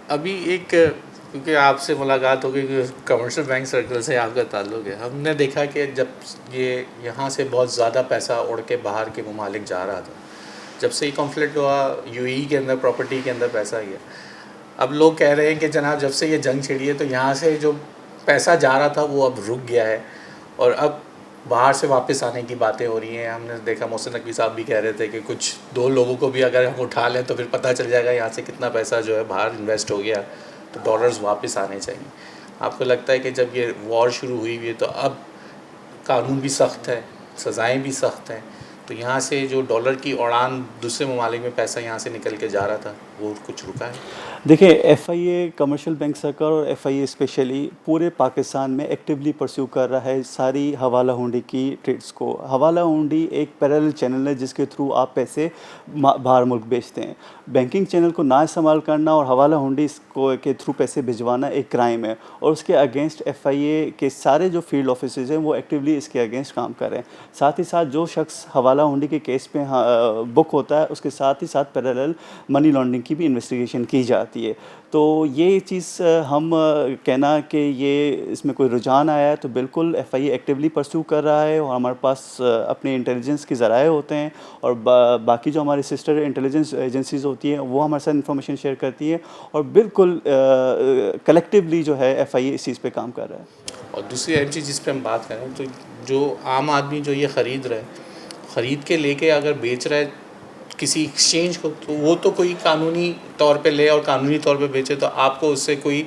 Speaker 2: ابھی ایک کیونکہ آپ سے ملاقات ہو گئی، کمرشل بینک سرکل سے آپ کا تعلق ہے، ہم نے دیکھا کہ جب یہ یہاں سے بہت زیادہ پیسہ اڑ کے باہر کے ممالک جا رہا تھا، جب سے یہ کنفلکٹ ہوا UAE کے اندر پراپرٹی کے اندر پیسہ گیا. اب لوگ کہہ رہے ہیں کہ جناب جب سے یہ جنگ چھڑی ہے تو یہاں سے جو پیسہ جا رہا تھا وہ اب رک گیا ہے، اور اب باہر سے واپس آنے کی باتیں ہو رہی ہیں. ہم نے دیکھا محسن نقوی صاحب بھی کہہ رہے تھے کہ کچھ 2 لوگوں کو بھی اگر ہم اٹھا لیں تو پھر پتہ چل جائے گا یہاں سے کتنا پیسہ جو ہے باہر انویسٹ ہو گیا، تو ڈالرز واپس آنے چاہیے. آپ کو لگتا ہے کہ جب یہ وار شروع ہوئی ہوئی ہے تو اب قانون بھی سخت ہے، سزائیں بھی سخت ہیں، تو یہاں سے جو ڈالر کی اڑان دوسرے ممالک میں پیسہ یہاں سے نکل کے جا رہا تھا وہ کچھ رکا ہے؟
Speaker 4: دیکھیں FIA کمرشل بینک سرکل اور FIA اسپیشلی پورے پاکستان میں ایکٹیولی پرسیو کر رہا ہے ساری حوالہ ہونڈی کی ٹریڈس کو. حوالہ ہونڈی ایک پیرالل چینل ہے جس کے تھرو آپ پیسے باہر ملک بیچتے ہیں. بینکنگ چینل کو نہ استعمال کرنا اور حوالہ ہونڈی کے تھرو پیسے بھجوانا ایک کرائم ہے، اور اس کے اگینسٹ FIA کے سارے جو فیلڈ آفیسز ہیں وہ ایکٹیولی اس کے اگینسٹ کام کر رہے ہیں. ساتھ ہی ساتھ جو شخص حوالہ ہونڈی کے کیس پہ بک ہوتا ہے اس کے ساتھ ہی ساتھ پیرالل منی لانڈرنگ کی بھی انویسٹیگیشن کی جاتی ہے. تو یہ چیز ہم کہنا کہ یہ اس میں کوئی رجحان آیا ہے تو بالکل FIA ایکٹیولی پرسیو کر رہا ہے، اور ہمارے پاس اپنے انٹیلیجنس کے ذرائع ہوتے ہیں، اور باقی جو ہماری سسٹر انٹیلیجنس ایجنسیز ہوتی ہیں وہ ہمارے ساتھ انفارمیشن شیئر کرتی ہیں، اور بالکل کلیکٹیولی جو ہے FIA اس چیز پہ کام کر رہا ہے.
Speaker 2: اور دوسری اہم چیز جس پہ ہم بات کریں تو جو عام آدمی جو یہ خرید کے لے کے اگر بیچ رہا ہے کسی ایکسچینج کو، تو وہ تو کوئی قانونی طور پہ لے اور قانونی طور پہ بیچے، تو آپ کو اس سے کوئی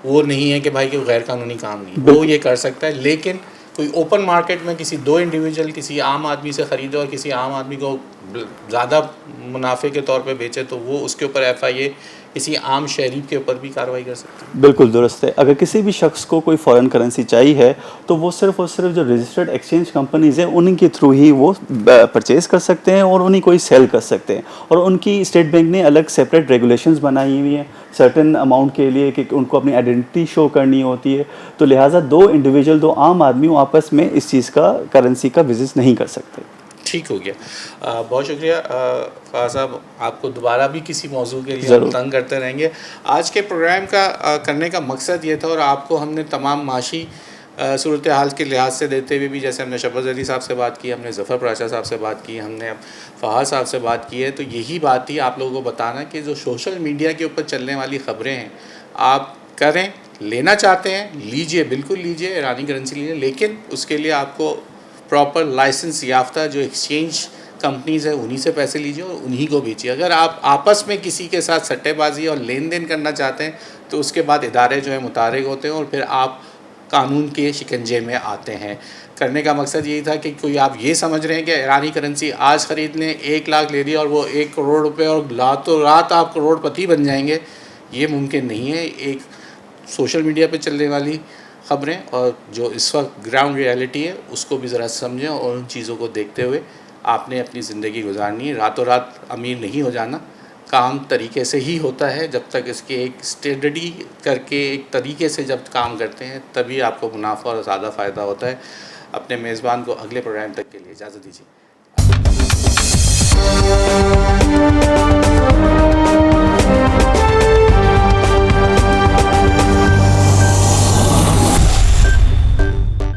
Speaker 2: وہ نہیں ہے کہ بھائی کہ غیر قانونی کام نہیں، وہ یہ کر سکتا ہے. لیکن کوئی اوپن مارکیٹ میں کسی 2 انڈیویجول کسی عام آدمی سے خریدے اور کسی عام آدمی کو زیادہ منافع کے طور پہ بیچے، تو وہ اس کے اوپر FIA کسی عام شہری کے اوپر بھی کارروائی کر سکتی ہے.
Speaker 4: بالکل درست ہے. اگر کسی بھی شخص کو کوئی فارن کرنسی چاہیے ہے تو وہ صرف اور صرف جو رجسٹرڈ ایکسچینج کمپنیز ہیں انہیں کے تھرو ہی وہ پرچیز کر سکتے ہیں اور انہیں کوئی سیل کر سکتے ہیں. اور ان کی اسٹیٹ بینک نے الگ سیپریٹ ریگولیشنز بنائی ہوئی ہیں سرٹن اماؤنٹ کے لیے کہ ان کو اپنی آئیڈینٹی شو کرنی ہوتی ہے. تو لہٰذا 2 انڈیویجول 2 عام آدمی آپس میں اس چیز کا کرنسی کا بزنس نہیں کر سکتے.
Speaker 2: ٹھیک ہو گیا. بہت شکریہ فہد صاحب. آپ کو دوبارہ بھی کسی موضوع کے لیے ہم تنگ کرتے رہیں گے. آج کے پروگرام کا کرنے کا مقصد یہ تھا، اور آپ کو ہم نے تمام معاشی صورت حال کے لحاظ سے دیتے ہوئے بھی جیسے ہم نے شہباز علی صاحب سے بات کی, ہم نے ظفر پاشا صاحب سے بات کی, ہم نے فہد صاحب سے بات کی ہے, تو یہی بات تھی آپ لوگوں کو بتانا کہ جو سوشل میڈیا کے اوپر چلنے والی خبریں ہیں آپ کریں, لینا چاہتے ہیں لیجئے, بالکل لیجئے, ایرانی کرنسی لیجئے, لیکن اس کے لیے آپ کو پراپر لائسنس یافتہ جو ایکسچینج کمپنیز ہیں انہی سے پیسے لیجئے اور انہی کو بیچیے. اگر آپ آپس میں کسی کے ساتھ سٹے بازی اور لین دین کرنا چاہتے ہیں تو اس کے بعد ادارے جو ہیں متحرک ہوتے ہیں اور پھر آپ قانون کے شکنجے میں آتے ہیں. کرنے کا مقصد یہی تھا کہ کوئی آپ یہ سمجھ رہے ہیں کہ ایرانی کرنسی آج خرید لیں 1 لاکھ لے لیا اور وہ 1 کروڑ روپے اور راتوں رات آپ کروڑ پتی بن جائیں گے, یہ ممکن نہیں ہے. ایک سوشل میڈیا پہ چلنے والی خبریں اور جو اس وقت گراؤنڈ ریالٹی ہے اس کو بھی ذرا سمجھیں اور ان چیزوں کو دیکھتے ہوئے آپ نے اپنی زندگی گزارنی ہے. راتوں رات امیر نہیں ہو جانا, کام طریقے سے ہی ہوتا ہے. جب تک اس کے ایک اسٹڈی کر کے ایک طریقے سے جب کام کرتے ہیں تبھی آپ کو منافع اور زیادہ فائدہ ہوتا ہے. اپنے میزبان کو اگلے پروگرام تک کے لیے اجازت دیجیے.